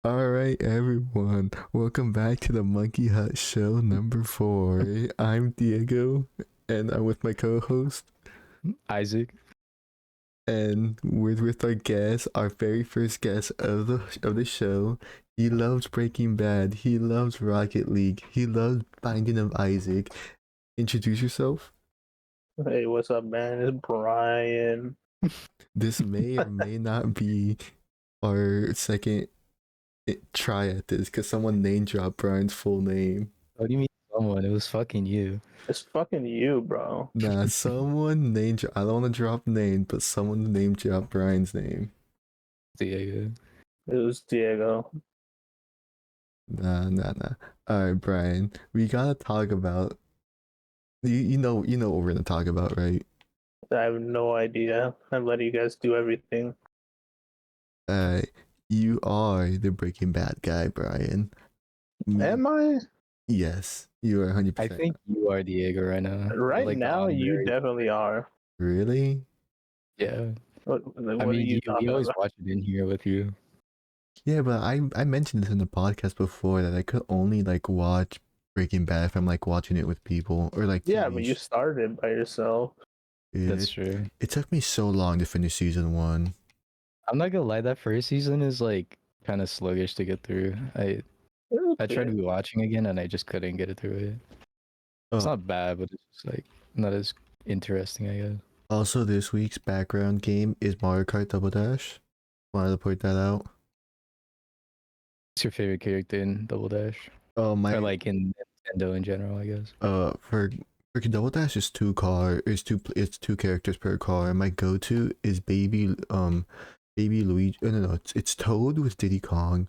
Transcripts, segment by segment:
All right, everyone. Welcome back to the Monkey Hut Show number 4. I'm Diego, and I'm with my co-host, Isaac. and we're with our guest, our very first guest of the show. He loves Breaking Bad. He loves Rocket League. He loves Binding of Isaac. Introduce yourself. Hey, what's up, man? It's Brian. This may or may not be our second try at this because someone name dropped Brian's full name. What do you mean someone? It was fucking you. It's fucking you, bro. Nah, someone named. I don't want to drop name, but someone named drop Brian's name. Diego. It was Diego. Nah. All right, Brian. We gotta talk about. You know what we're gonna talk about, right? I have no idea. I'm letting you guys do everything. Uh, you are the Breaking Bad guy, Brian. Am I? Yes, you are 100%. I think you are Diego right now. Right Like the now, you honorary- definitely are. Really? Yeah. What I are mean, you we talking always about? watch it in here with you. Yeah, but I mentioned this in the podcast before that I could only like watch Breaking Bad if I'm like watching it with people or like Yeah, TV but you started by yourself. That's true. It took me so long to finish season 1. I'm not gonna lie, that first season is like kind of sluggish to get through. I tried to be watching again and I just couldn't get it through it. It's Oh, not bad, but it's just like not as interesting, I guess. also, this week's background game is Mario Kart Double Dash. Wanted to point that out. What's your favorite character in Double Dash? Oh my! Or like in Nintendo in general, I guess. For Double Dash is it's two characters per car. My go-to is Baby Luigi. No, it's Toad with Diddy Kong,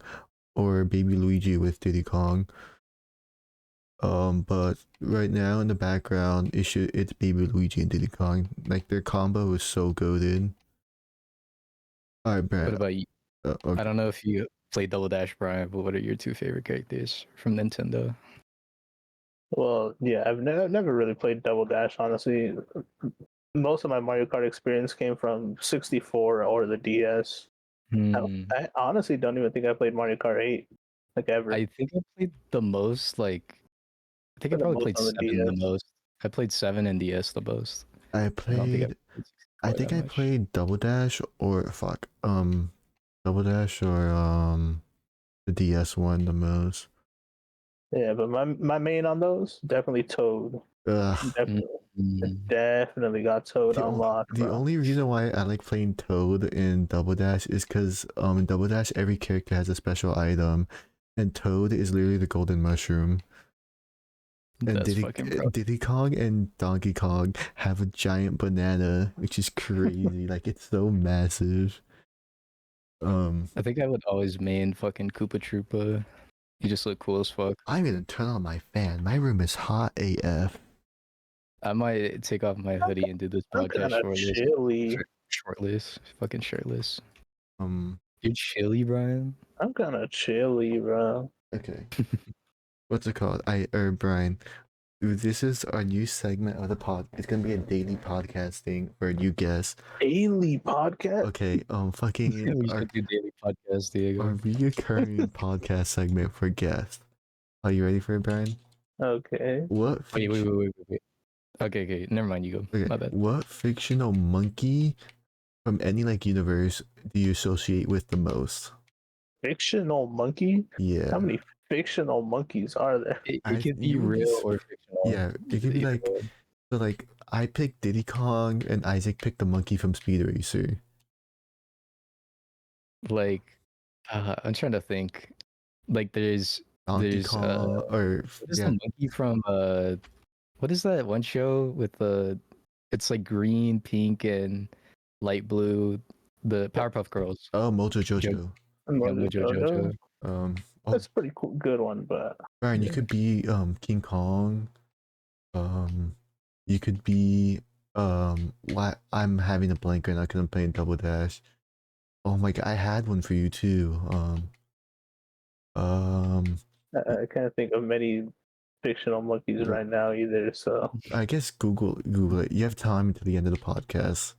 or Baby Luigi with Diddy Kong. But right now in the background, it's Baby Luigi and Diddy Kong. Like their combo is so goated. All right, Brad. What about you? Okay. I don't know if you play Double Dash, Brian, but what are your two favorite characters from Nintendo? Well, yeah, I've never really played Double Dash, honestly. Most of my Mario Kart experience came from 64 or the DS. I honestly don't even think I played Mario Kart 8, like ever. I think I played the most, like, I think I the probably most played on the 7 the DS. most. I played 7 and DS the most. I I don't think I played. played I 64 think that I much. played Double Dash or Double Dash or the DS one the most. Yeah, but my main on those definitely Toad. Ugh. Definitely got Toad unlocked. The bro. only reason why I like playing Toad in Double Dash is because in Double Dash every character has a special item, and Toad is literally the golden mushroom. And That's fucking bro. Diddy Kong and Donkey Kong have a giant banana, which is crazy. Like it's so massive. I think I would always main fucking Koopa Troopa. You just look cool as fuck. I'm gonna turn on my fan. My room is hot AF. I might take off my hoodie and do this I'm podcast kind of chilly. shortless. Fucking shirtless. Um. You're chilly, Brian? I'm kind of chilly, bro. Okay. What's it called? Brian. This is our new segment of the pod. It's gonna be a daily podcast thing for you guests. Daily podcast. Okay. Fucking We should do daily podcast, Diego. our reoccurring podcast segment for guests. Are you ready for it, Brian? Okay. What? Wait. Okay. Never mind. You go. Okay. My bad. What fictional monkey from any like universe do you associate with the most? Fictional monkey? Yeah. How many fictional monkeys are there? It could be real or fictional. Yeah, it could be like so. Like I picked Diddy Kong and Isaac picked the monkey from Speed Racer. Like, I'm trying to think. Like, there's Donkey Kong or what is the monkey from what is that one show with the it's like green, pink, and light blue, the Powerpuff Girls. Oh, Mojo Jojo. Mojo Jojo. That's a pretty cool, good one, but Brian, you could be King Kong. You could be why I'm having a blank right now because I'm playing Double Dash. Oh my god, I had one for you too. I can't think of many fictional monkeys right now either. So I guess Google it. You have time until the end of the podcast.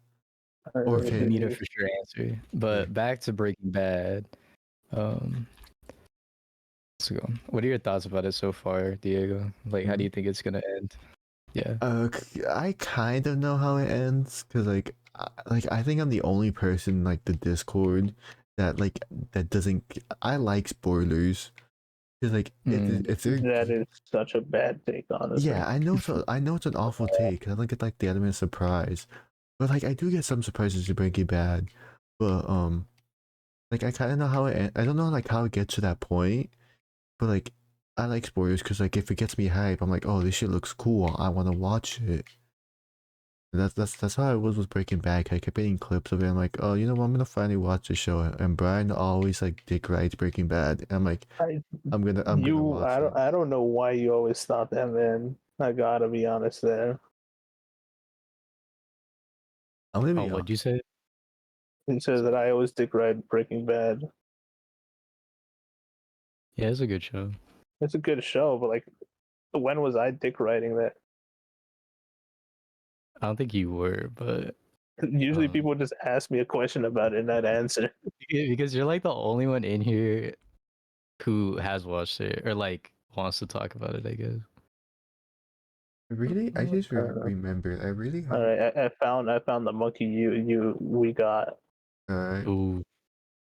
Or if you need a for sure answer. But back to Breaking Bad. let's go. What are your thoughts about it so far, Diego? Like, how do you think it's gonna end? Yeah. I kind of know how it ends because I think I'm the only person like the Discord that that doesn't. I like spoilers because if they're That is such a bad take, honestly. yeah, I know it's an awful take. I don't get like the element of surprise, but like I do get some surprises to Breaking Bad, but like I kind of know how I don't know like how it gets to that point, but like I like spoilers because like if it gets me hype, I'm like, oh, this shit looks cool. I want to watch it. And that's how I was with Breaking Bad. I kept getting clips of it. I'm like, oh, you know what? I'm gonna finally watch the show. And Brian always like dick rides Breaking Bad. And I'm like, I, I'm gonna watch it. I don't know why you always thought that, man. I gotta be honest there. I'm gonna Oh, be what'd you say? He says that I always dick ride Breaking Bad. Yeah, it's a good show. It's a good show, but like, when was I dick riding that? I don't think you were, but Usually people just ask me a question about it and I'd answer. because you're like the only one in here who has watched it or like wants to talk about it, I guess. Really, I just remembered. I really All hope. right, I found the monkey we got. Alright. Ooh.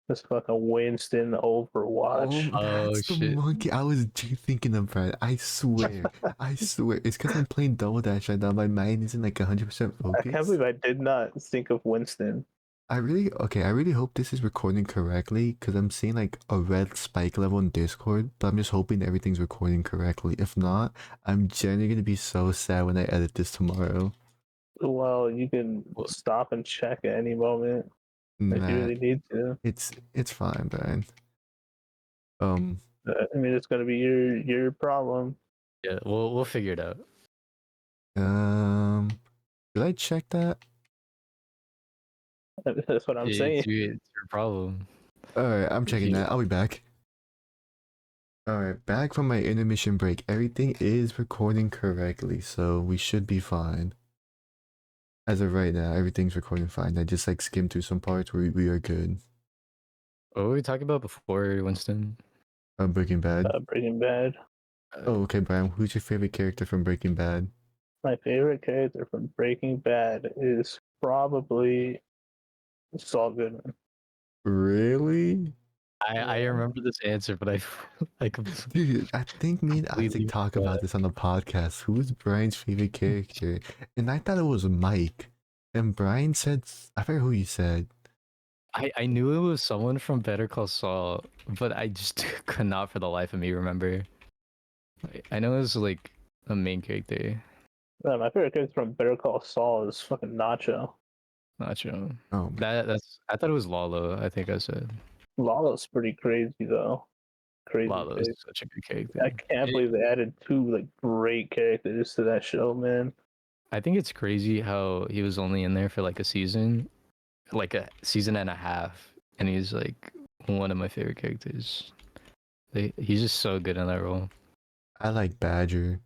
This fucking Winston Oh, Overwatch. Oh that's the shit. monkey I was thinking of, Brian. I swear. I swear. It's because I'm playing Double Dash right now. My mind isn't like 100% I can't focused. believe I did not think of Winston. I really hope this is recording correctly because I'm seeing like a red spike level in Discord, but I'm just hoping everything's recording correctly. If not, I'm genuinely gonna be so sad when I edit this tomorrow. Well, you can Well, stop and check at any moment if you Nah, really need to. it's fine, Brian. I mean, it's gonna be your problem. yeah, we'll figure it out. Um, did I check that? That's what I'm saying. It's your problem. Alright, I'm If checking you that. I'll be back. Alright, back from my intermission break. Everything is recording correctly, so we should be fine. As of right now, everything's recording fine. I just like skimmed through some parts where we are good. what were we talking about before, Winston? Breaking Bad. Breaking Bad. Oh, okay, Brian. Who's your favorite character from Breaking Bad? My favorite character from Breaking Bad is probably Saul Goodman. Really? I Yeah. remember this answer, but I Dude, I think me and Isaac completely talk forgot. about this on the podcast. Who's Brian's favorite character? And I thought it was Mike. And Brian said, I forget who you said. I knew it was someone from Better Call Saul, but I just could not for the life of me remember. I know it was like a main character. My favorite character from Better Call Saul is fucking Nacho. Not sure. Oh, That's I thought it was Lalo. I think I said Lalo's pretty crazy though. Crazy Lalo is pick. such a good I character. can't believe they added two like great characters to that show, man. I think it's crazy how he was only in there for like a season, like a season and a half, and he's like one of my favorite characters. He's just so good in that role. I like Badger.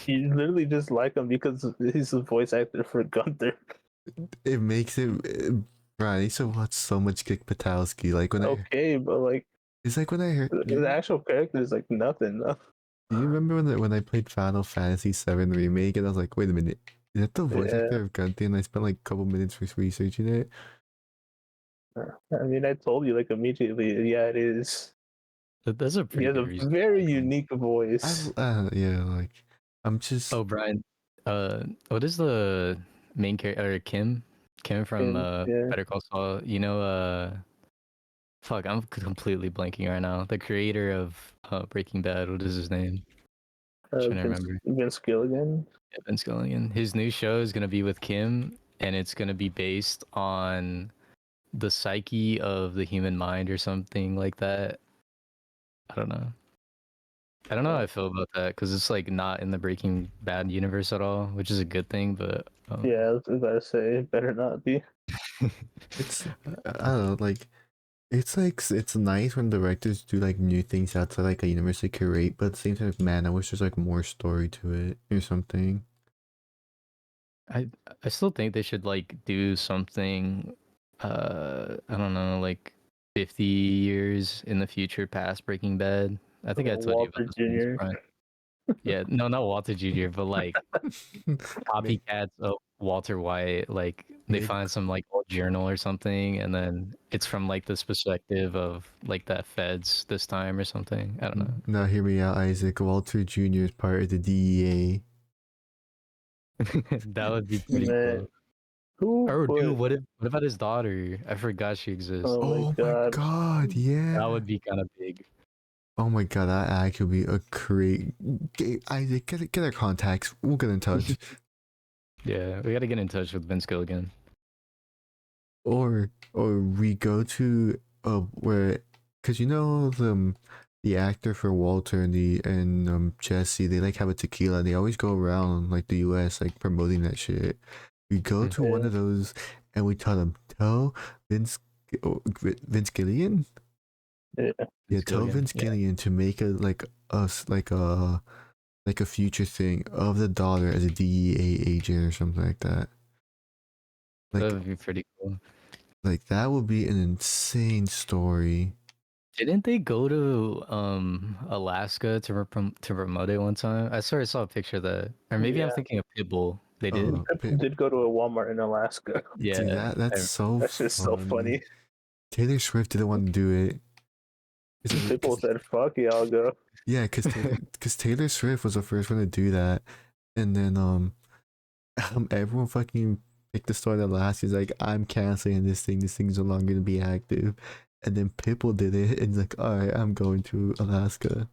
You literally just like him because he's the voice actor for Gunther. It makes it. Brian, I used to watch so much Kick Patowski. Like when Okay, but like it's like when I heard. the actual character is like nothing. Though. Do you remember when I played Final Fantasy VII Remake and I was like, wait a minute, is that the voice Yeah, actor of Gunty? And I spent like a couple minutes researching it. I mean, I told you like immediately. Yeah, it is. That's a He pretty has good a reason to very like him. unique voice. Yeah, like I'm just Oh, Brian. What is the main character? Kim? Kim from And yeah, Better Call Saul. You know, fuck, I'm completely blanking right now. The creator of Breaking Bad. What is his name? Trying to remember. Vince Gilligan. Yeah, Vince Gilligan. His new show is gonna be with Kim, and it's gonna be based on the psyche of the human mind or something like that. I don't know. I don't know how I feel about that because it's like not in the Breaking Bad universe at all, which is a good thing. But Yeah, I was about to say it better not be. it's I don't know, like it's nice when directors do like new things outside like a universe they create, but at the same time, man, I wish there's like more story to it or something. I I still think they should like do something. I don't know, like 50 years in the future past Breaking Bad. I think I told you about Walter this one. Jr. Right? Yeah, no, not Walter Jr., but like Make, copycats of Walter White. Like they make, find some like old journal or something, and then it's from like this perspective of like that feds this time or something. I don't know. now hear me out, Isaac. Walter Jr. is part of the DEA. That would be pretty Man, cool. who Oh, dude, put? what about his daughter? I forgot she exists. Oh my Oh my god. god, That yeah. would be kind of big. Oh my god, that actually be a great. Isaac, get our contacts. We'll get in touch. Yeah, we gotta get in touch with Vince Gilligan. Or we go to where, cause you know the actor for Walter and Jesse, they like have a tequila and they always go around like the US like promoting that shit. We go to one Yeah. of those and we tell them, tell Vince Vince Gilligan. Yeah. Yeah, tell Gilligan, Vince yeah. Gilligan to make a like us like a future thing of the daughter as a DEA agent or something like that. That Like would be pretty cool. like that would be an insane story. Didn't they go to Alaska to promote it one time? I sort of saw a picture of that. Or maybe I'm Yeah. thinking of Pitbull. They did? People did go to a Walmart in Alaska. Dude, Yeah. that's so That's just so funny. funny. Taylor Swift didn't want to do it. People said, "Fuck it, I'll go." Yeah, cause Taylor Swift was the first one to do that, and then everyone fucking picked the store that last. He's like, I'm canceling this thing. This thing's no longer gonna be active. And then Pitbull did it, and he's like, all right, I'm going to Alaska.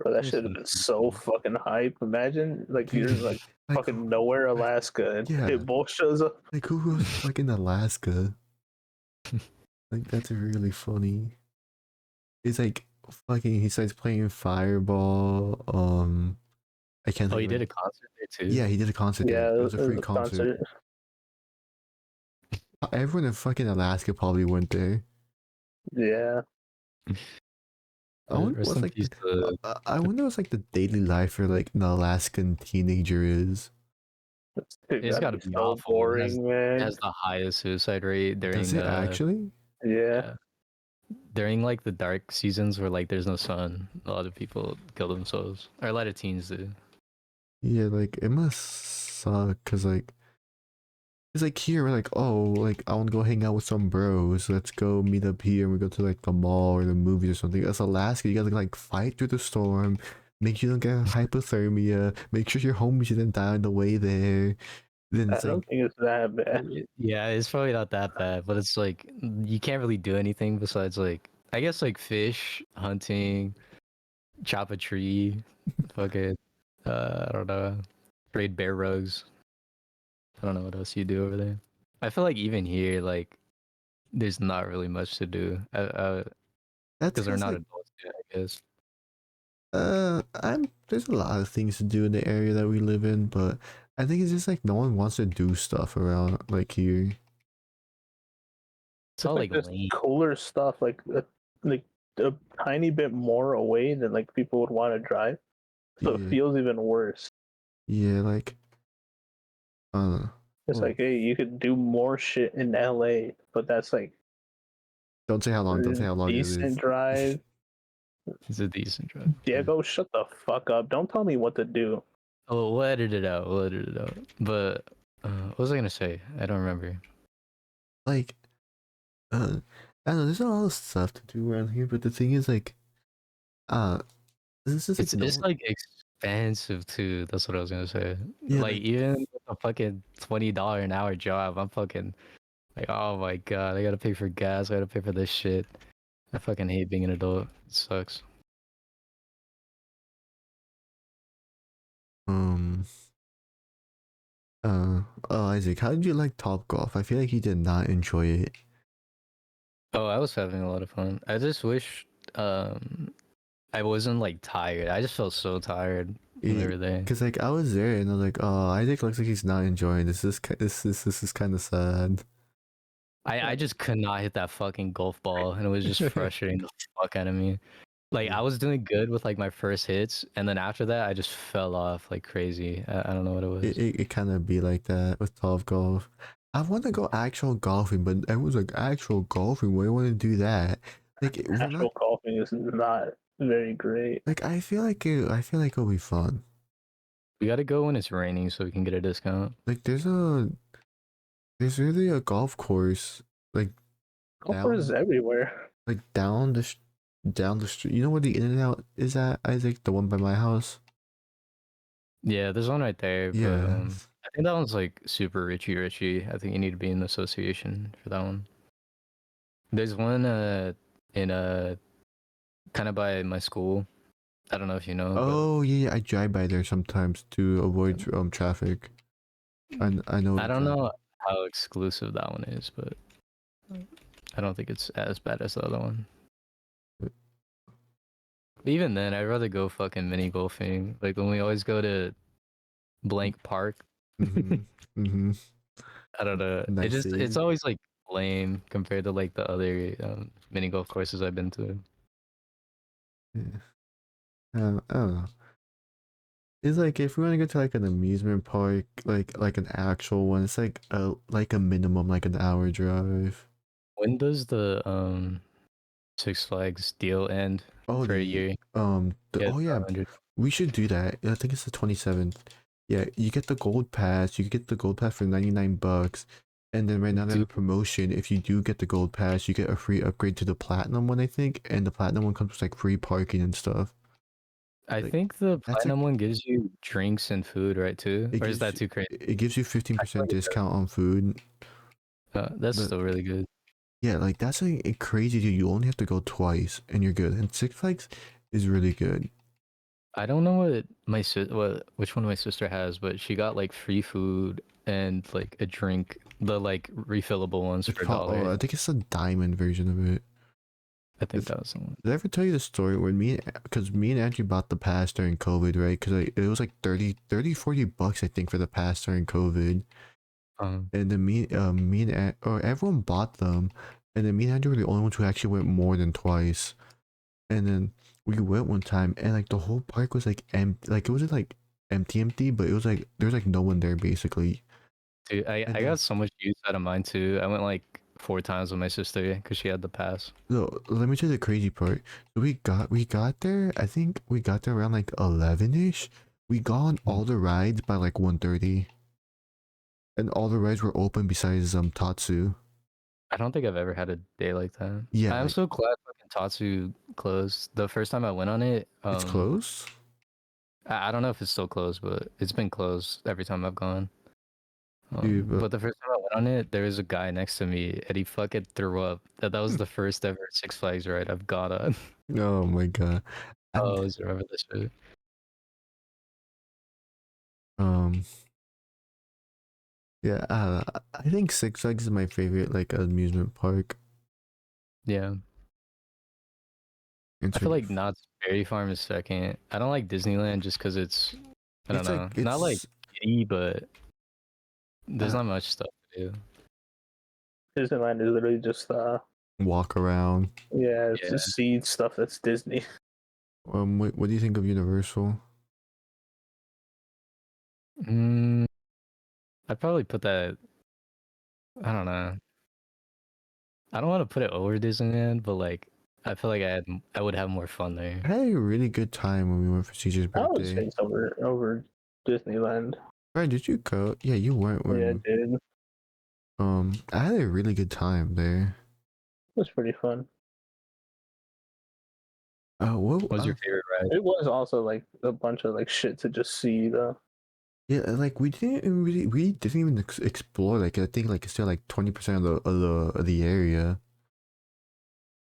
Bro, that There's should have some been pretty so cool. fucking hype. Imagine like you're Dude, like like, fucking nowhere, Alaska, and yeah, Pitbull shows up. like who goes to fucking Alaska? Like that's really funny. It's like fucking. He starts playing Fireball. I can't Oh, think he of it. did a concert there too? Yeah, he did a concert there. Yeah, It it was a was free a concert. concert. Everyone in fucking Alaska probably went there. Yeah, I wonder Rest what's in like. peace to I wonder what's like the daily life for like an Alaskan teenager is. dude, it's that'd gotta be be so awful. boring, It man. has the highest suicide rate Does during it actually? Yeah, yeah. During like the dark seasons where like there's no sun, a lot of people kill themselves. Or a lot of teens do. Yeah, like it must suck because like it's like here we're like, oh, like I want to go hang out with some bros. Let's go meet up here and we go to like the mall or the movies or something. That's Alaska. You gotta like fight through the storm. Make sure you don't get hypothermia. Make sure your homies didn't die on the way there. Then I it's don't like, think it's that bad. Yeah, it's probably not that bad, but it's like you can't really do anything besides like I guess like fish, hunting, chop a tree, fuck it. I don't know. Trade bear rugs. I don't know what else you do over there. I feel like even here, like there's not really much to do. that's Because we're because not like adults yet, I guess. I'm there's a lot of things to do in the area that we live in, but I think it's just like no one wants to do stuff around like here. It's It's all like like just lame. cooler stuff, like a tiny bit more away than like people would want to drive. So it Yeah, feels even worse. yeah, like It's oh, like, hey, you could do more shit in LA, but that's like don't say how long. Don't say a how long it decent is. drive. It's a decent drive. Diego, shut the fuck up. Don't tell me what to do. Oh, we'll edit it out. We'll edit it out. But what was I gonna say? I don't remember. Like I don't know. There's a lot of stuff to do around here, but the thing is like uh this is like no It's one. like expensive too. That's what I was gonna say. Yeah, Like like even with a fucking $20 an hour job, I'm fucking like, oh my god, I gotta pay for gas. I gotta pay for this shit. I fucking hate being an adult. It sucks. um oh Isaac, how did you like Top Golf? I feel like you did not enjoy it. Oh, I was having a lot of fun. I just wish I wasn't like tired. I just felt so tired when we were there. Cause like I was there and I was like, oh, Isaac looks like he's not enjoying this. This is kind of sad. I just could not hit that fucking golf ball, and it was just frustrating the fuck out of me. Like I was doing good with like my first hits, and then after that, I just fell off like crazy. I don't know what it was. It kind of be like that with Top Golf. I want to go actual golfing, but everyone's like actual golfing. Why do you want to do that? Like we're not. Actual golfing is not very great. Like I feel like it'll be fun. We gotta go when it's raining so we can get a discount. Like there's really a golf course like Golf courses down everywhere. like down the street. You know where the In and Out is at, Isaac? The one by my house. Yeah, there's one right there, but Yeah. I think that one's like super richy. I think you need to be in the association for that one. There's one in kind of by my school. I don't know if you know, but Oh yeah, I drive by there sometimes to avoid traffic. I know I don't exactly. know how exclusive that one is, but I don't think it's as bad as the other one. But even then, I'd rather go fucking mini golfing. Like when we always go to blank park. Mhm. Mhm. I don't know. Nice It's city. always like lame compared to like the other mini golf courses I've been to. Yeah. I don't know. It's like if we want to go to like an amusement park, like an actual one, it's like a minimum like an hour drive. When does the Six Flags deal end Oh for a the year? Yeah, oh yeah, 500. we should do that. I think it's the 27th. Yeah, you get the gold pass. You could get the gold pass for $99, and then right now they have a Dude, promotion. If you do get the gold pass, you get a free upgrade to the platinum one, I think, and the platinum one comes with like free parking and stuff. I Like think the that's platinum like one gives you drinks and food, right? Too, it or is gives that too crazy? it gives you I feel 15% like it does. discount on food. That's The still really good. Yeah, like that's like a crazy deal. You only have to go twice and you're good. And Six Flags is really good. I don't know which one my sister has, but she got like free food and like a drink, the like refillable ones It's for a probably dollar. I think it's the diamond version of it. I think It's, that was the one. did I ever tell you the story when because me and Andrew bought the pass during COVID, right? Because it was like 40 bucks, I think, for the pass during COVID. Um, And then me and or everyone bought them. And then me and Andrew were the only ones who actually went more than twice. And then we went one time and like the whole park was like empty. Like it wasn't like empty, but it was like there was like no one there basically. Dude, And I then got so much use out of mine too. I went like 4 times with my sister because she had the pass. no, let me tell you the crazy part. So we got there. I think we got there around like 11ish. We got on Mm. all the rides by like 1:30, and all the rides were open besides Tatsu. I don't think I've ever had a day like that. Yeah, I'm like so glad fucking Tatsu closed. The first time I went on it, it's closed, I don't know if it's still closed, but it's been closed every time I've gone. dude. But But the first time I went on it, there was a guy next to me, and he fucking threw up. That was the first ever Six Flags ride I've got on. oh my god, I and always remember this shit. um yeah, I think Six Flags is my favorite like amusement park. Yeah. I It's feel really like Knott's Berry Farm is second. I don't like Disneyland just because I don't it's like know, not like giddy, but there's uh, not much stuff to do. Disneyland is literally just walk around. yeah, it's Yeah. just seed stuff that's Disney. What do you think of Universal? Mm, I'd probably put that. I don't know. I don't want to put it over Disneyland, but like I feel like I would have more fun there. I had a really good time when we went for CJ's I would say birthday. it's over Disneyland. Right, did you go? Yeah, you went Yeah, when dude, it I had a really good time there. was pretty fun. What What was your favorite ride? It was also like a bunch of like shit to just see though. yeah, like we didn't even explore like I think like it's still like 20% of the area.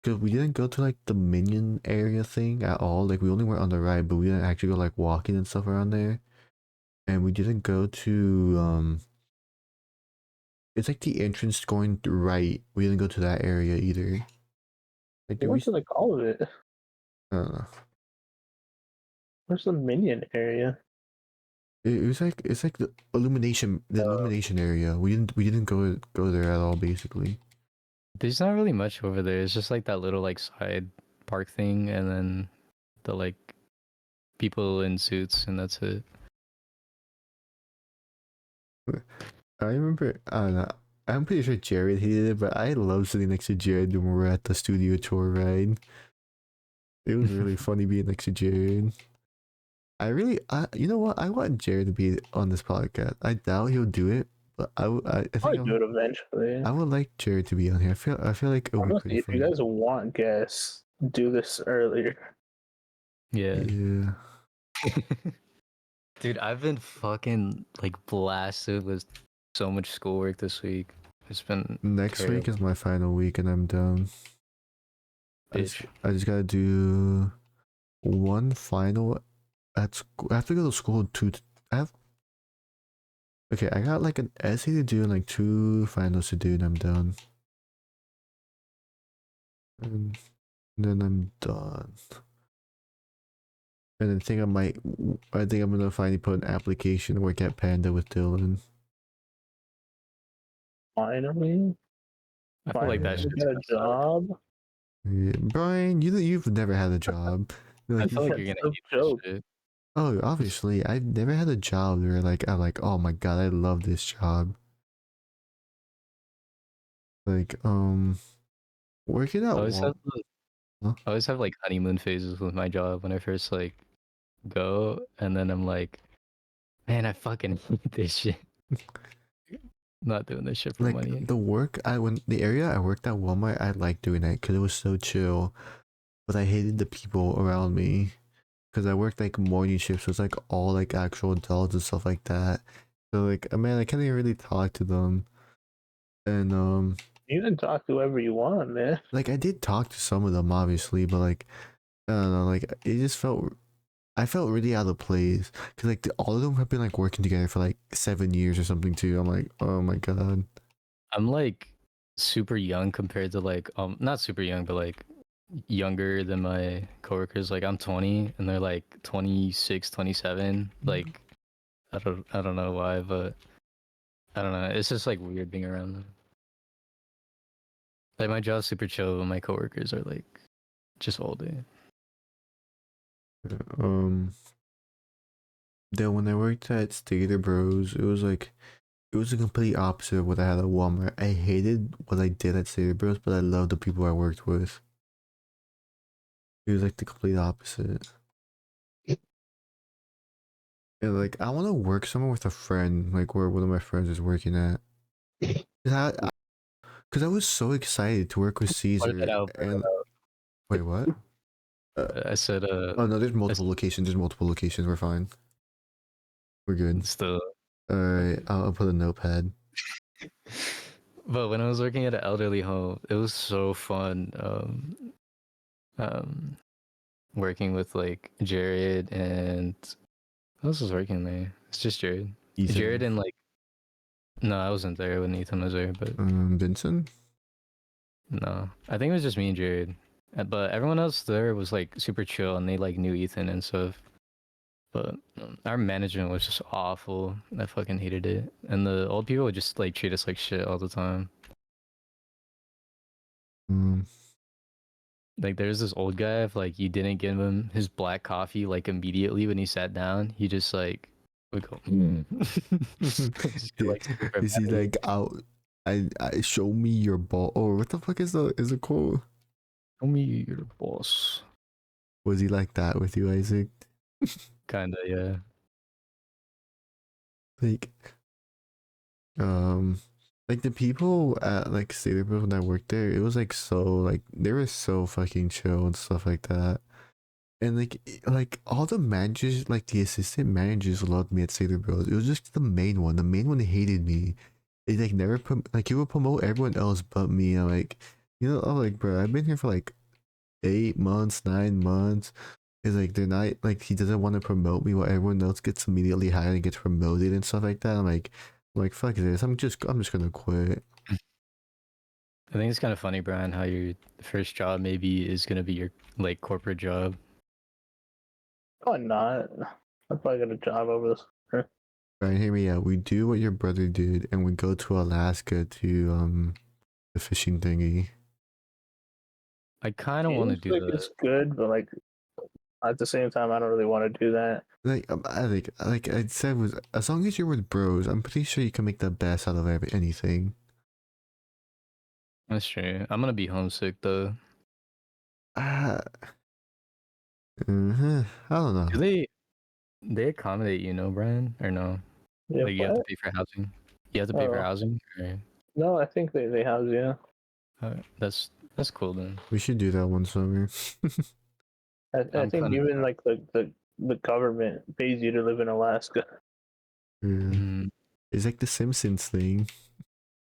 Cause we didn't go to like the minion area thing at all. Like we only went on the ride, but we didn't actually go like walking and stuff around there. And we didn't go to it's like the entrance going right. We didn't go to that area either. Like We did we? went to like all of it. I don't know. Where's the minion area? It was like it's like the Uh, illumination area. We didn't go there at all basically. there's not really much over there. It's just like that little like side park thing, and then the like people in suits, and that's it. I remember I don't know. I'm pretty sure Jared hated it, but I love sitting next to Jared when we were at the studio tour ride. It was really funny being next to Jared. You know what? I want Jared to be on this podcast. I doubt he'll do it, but I think I'll do it eventually. I would like Jared to be on here. I feel like it would be pretty Honestly, if you funny. guys want guests, do this earlier. Yeah. Yeah. Dude, I've been fucking like blasted with so much schoolwork this week. It's been Next terrible. week is my final week, and I'm done. Bitch. I just gotta do one final at school. I have to go to school I have. Okay, I got like an essay to do and like 2 finals to do, and I'm done. And then I'm done. And I think I'm gonna finally put an application to work at Panda with Dylan. Finally, I feel like that Yeah. shit's get a gonna suck. job. Yeah. Brian, you've never had a job. I Like feel you, like you're That's gonna a hate that joke. shit. oh, obviously, I've never had a job where like I'm like, oh my god, I love this job. Like working I at always have Huh? I always have like honeymoon phases with my job when I first like go, and then I'm like, man, I fucking hate this shit. Not doing this shit for Like money. the area I worked at Walmart, I liked doing it because it was so chill. But I hated the people around me because I worked like morning shifts, so it's like all like actual adults and stuff like that. So like, man, I can't even really talk to them. And You can talk to whoever you want, man. like I did talk to some of them, obviously, but like I don't know, like it just I felt really out of place because like all of them have been like working together for like 7 years or something too. I'm like, oh my god. I'm like super young compared to like not super young, but like younger than my coworkers. Like I'm 20 and they're like 26, 27. Like I don't know why, but I don't know. It's just like weird being around them. Like my job's super chill, but my coworkers are like just older. Um, then when I worked at Stater Bros, it was the complete opposite of what I had at Walmart. I hated what I did at Stater Bros, but I loved the people I worked with. It was like the complete opposite. And like I want to work somewhere with a friend, like where one of my friends is working at. Because I was so excited to work with Blur that Caesar. out, blur And that wait, what? out. I said Oh no, there's I s- multiple locations. There's multiple locations. We're fine. We're good. still. All right, I'll put a notepad. But when I was working at an elderly home, it was so fun. Um, working with like Jared and who else was working there? It's just Jared. Jared Ethan, and like no, I wasn't there when Ethan was there, but Vincent. no, I think it was just me and Jared. But everyone else there was like super chill and they like knew Ethan and stuff. But our management was just awful. I fucking hated it. And the old people would just like treat us like shit all the time. Um, Like there's this old guy, if like you didn't give him his black coffee like immediately when he sat down, he just like would go just get, like super is he mad. like out? I show me your ball. Oh, what the fuck is the quote? Show me your boss. Was he like that with you, Isaac? Kinda, yeah. Like, um, like the people at like Stater Bros when I worked there, it was like so like they were so fucking chill and stuff like that. And like all the managers, like the assistant managers loved me at Stater Bros. It was just the main one. The main one hated me. He like never like he would promote everyone else but me. I'm like, I'm like, bro, I've been here for like 8 months, 9 months. It's like they're not like he doesn't want to promote me while everyone else gets immediately hired and gets promoted and stuff like that. I'm like fuck this. I'm just gonna quit. I think it's kind of funny, Brian, how your first job maybe is gonna be your like corporate job. Probably not. I'd probably get a job over this. Right, hear me out. We do what your brother did and we go to Alaska to the fishing thingy. I kind of want to Seems do like that. it's good, but like at the same time, I don't really want to do that. Like like I said, was as long as you're with bros, I'm pretty sure you can make the best out of anything. That's true. I'm gonna be homesick though. Ah, I don't know. Do they accommodate you, no, Brian, or no? Yeah, Like you have to what? pay for housing. You have to pay for Oh housing. Or, no, I think they house you. that's cool then. We should do that one summer. I I'm think kind of even like the government pays you to live in Alaska. Yeah. mm, It's like the Simpsons thing.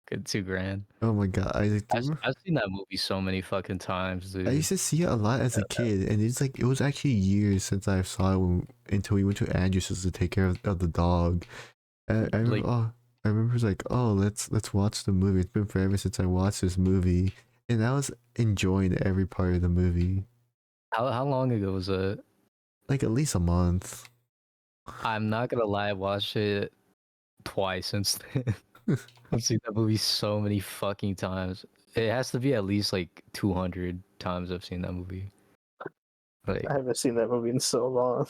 good 2 grand. Oh my god, I like, do you remember? I've seen that movie so many fucking times, I dude. used to see it a lot as a kid, and it's like it was actually years since I saw it until we went to Andrew's to take care of the dog. I remember, Like I remember it's like, oh, let's watch the movie. It's been forever since I watched this movie, and I was enjoying every part of the movie. how long ago was it? Like at least a month. I'm not gonna lie, I watched it twice since then. I've seen that movie so many fucking times. It has to be at least like 200 times I've seen that movie. I Like haven't seen that movie in so long.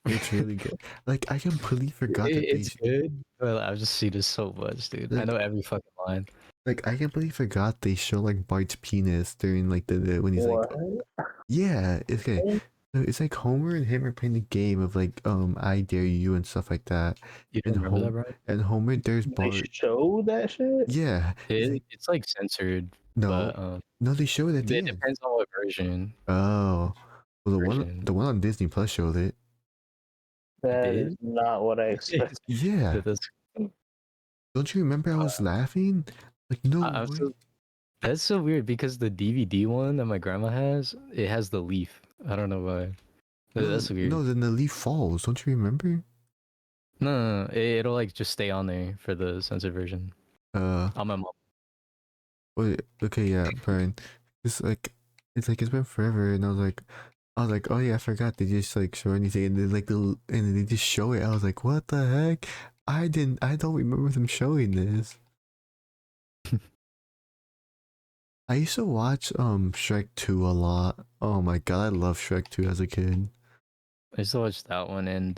It's really good. Like I completely forgot that it's good, but I've just seen it so much, dude. I like know every fucking line. like I completely forgot they show like Bart's penis during like the when he's like, What? yeah, it's okay. No, it's like Homer and him are playing the game of like I dare you and stuff like that. You And don't remember that, Brian? Homer dares They Bart. show that shit? Yeah, it's like It's like censored, no, but no, they show it at the it end. depends on what version. Oh, well Version the one on Disney Plus showed it. it That is did. not what I expected. Yeah, That's don't you remember I was laughing? Like no I'm way. so that's so weird because the DVD one that my grandma has, it has the leaf. I don't know why. No, That's weird. no, then the leaf falls. Don't you remember? No, it'll like just stay on there for the censored version. Uh, On my mom. wait, okay, yeah, Brian. It's like it's been forever, and I was like, oh yeah, I forgot they just like show anything, and then and they just show it. I was like, what the heck? I don't remember them showing this. I used to watch Shrek 2 a lot. Oh my god, I love Shrek 2 as a kid. I used to watch that one and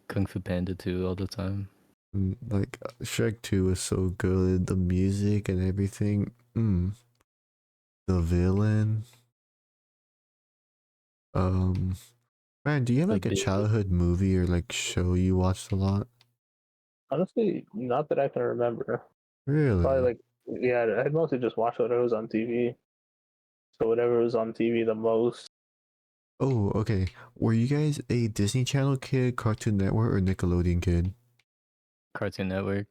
Kung Fu Panda 2 all the time. Like Shrek 2 was so good, the music and everything. The villain. Um, man, do you have The like a big childhood movie or like show you watched a lot? Honestly, not that I can remember. Probably Really? like, yeah, I mostly just watched whatever was on TV. So whatever was on TV the most. Oh, okay. Were you guys a Disney Channel kid, Cartoon Network, or Nickelodeon kid? Cartoon Network.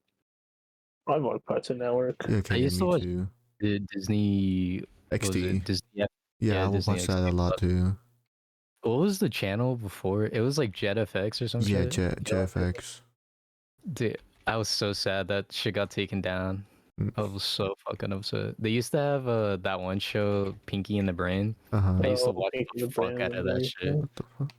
I'm on Cartoon Network. Yeah, I okay, yeah, used to me watch too. the Disney. What was XD. it? Disney. Yeah, Yeah, I will Disney watch that a XD. lot too. What was the channel before? It was like JetFX or some Yeah, shit. JFX. Dude, I was so sad that shit got taken down. I was so fucking upset. They used to have that one show, Pinky and the Brain. Uh-huh. I used to Oh, watch Pinky the the fuck Brain out was of that shit. amazing. What the fuck?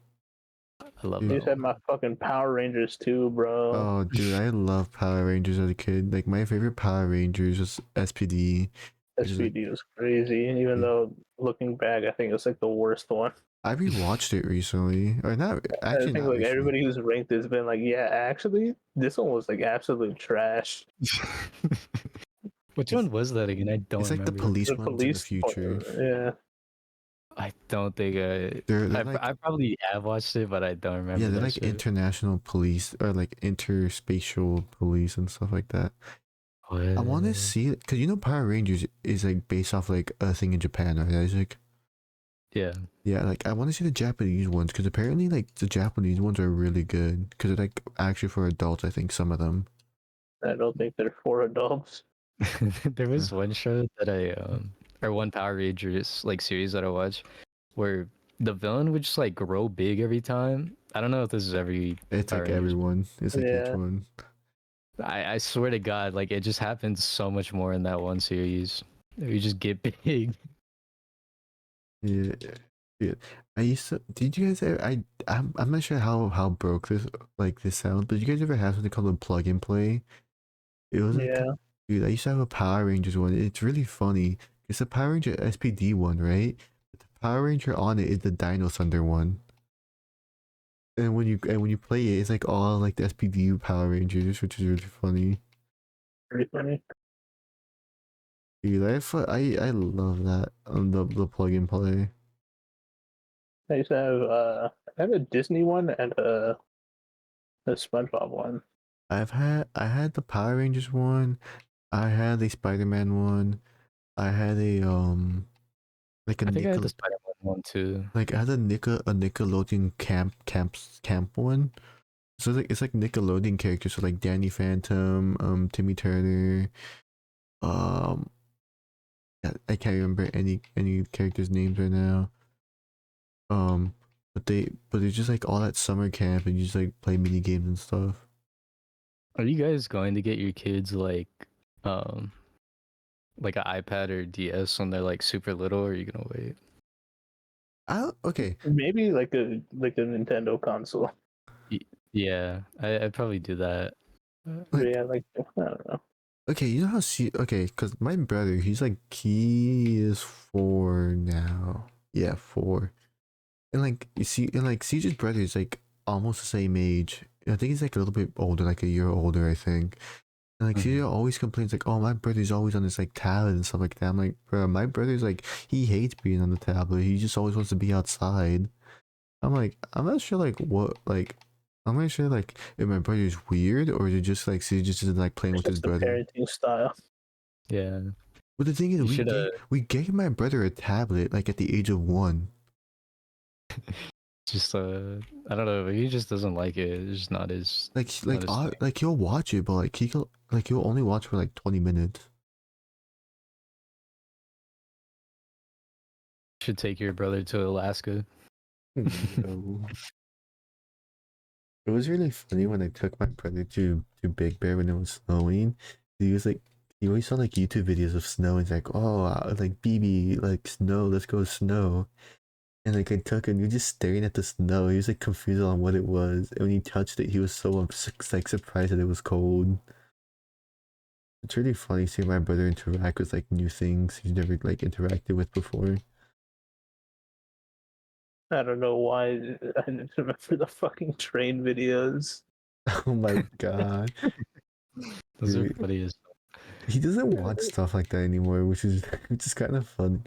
I love You Dude. that just had my one. fucking Power Rangers too, bro. Oh, dude, I love Power Rangers as a kid. Like my favorite Power Rangers was SPD, which is like SPD was crazy. Even yeah. though looking back, I think it's like the worst one. I rewatched it recently, or not? I Actually, think not like recently. everybody who's ranked has been like, yeah, actually, this one was like absolute trash. Which It's one was that again? I don't it's like the remember. The police ones in the police, future. yeah, I don't think They're like I probably have watched it, but I don't yeah, remember they're that like shit. international police or like interspatial police and stuff like that. I want to What? see it because you know Power Rangers is like based off like a thing in Japan, right, Isaac? Yeah. Yeah, like I want to see the Japanese ones because apparently like the Japanese ones are really good because they're like actually for adults. I think some of them. I don't think they're for adults. There Uh, was one show that or one Power Rangers like series that I watched where the villain would just like grow big every time. I don't know if this is every It's Power like Rangers. everyone. It's like each Yeah, one. I swear to God, like it just happens so much more in that one series. You just get big. Yeah, yeah. I used to. Did you guys ever? I'm not sure how broke this sounds, but did you guys ever have something called a plug and play? It was like, yeah. dude, I used to have a Power Rangers one. It's really funny. It's a Power Ranger SPD one, right? But the Power Ranger on it is the Dino Thunder one. And when you play it, it's like all like the SPD Power Rangers, which is really funny. Pretty funny. Dude, I love that the plug and play. I used to have I had a Disney one and a SpongeBob one. I had the Power Rangers one. I had a Spider Man one. I had a like a I think I had the nickel Spider-Man one too. like I had a Nickelodeon camp one. So it's like Nickelodeon characters, so like Danny Phantom, Timmy Turner, um, I can't remember any characters' names right now. Um, but it's just like all that summer camp, and you just like play mini games and stuff. Are you guys going to get your kids um like an iPad or DS when they're like super little, or are you gonna wait? Okay. Maybe like a Nintendo console. Y- Yeah, I'd probably do that. But Like yeah, like I don't know. okay, you know how okay, because my brother, he is 4 now. Yeah, 4. And like you see, and like CJ's brother is like almost the same age. I think he's like a little bit older, like a year older, I think. And like CJ Mhm. always complains like, "Oh, my brother's always on this like tablet and stuff like that." I'm like, "Bro, my brother's like he hates being on the tablet. He just always wants to be outside." I'm like, I'm not sure like what like. I'm not sure like if my brother's weird or is it just like CJ just isn't like playing It's with his just the brother. parenting style. Yeah, But the thing is, you should we gave my brother a tablet like at the age of 1. just I don't know, he just doesn't like it. It's just not his thing. Like he'll watch it, but he'll only watch for like 20 minutes. Should take your brother to Alaska. No. It was really funny when I took my brother to Big Bear when it was snowing. He was like, he always saw like YouTube videos of snow. And he's like, oh, like BB, like snow, let's go snow. And like I took him, he was just staring at the snow. He was like confused on what it was. And when he touched it, he was so like surprised that it was cold. It's really funny seeing my brother interact with like new things he's never like interacted with before. I don't know why I didn't remember the fucking train videos. Oh my god. Those are Dude, funny as he doesn't watch stuff like that anymore, which is kind of fun.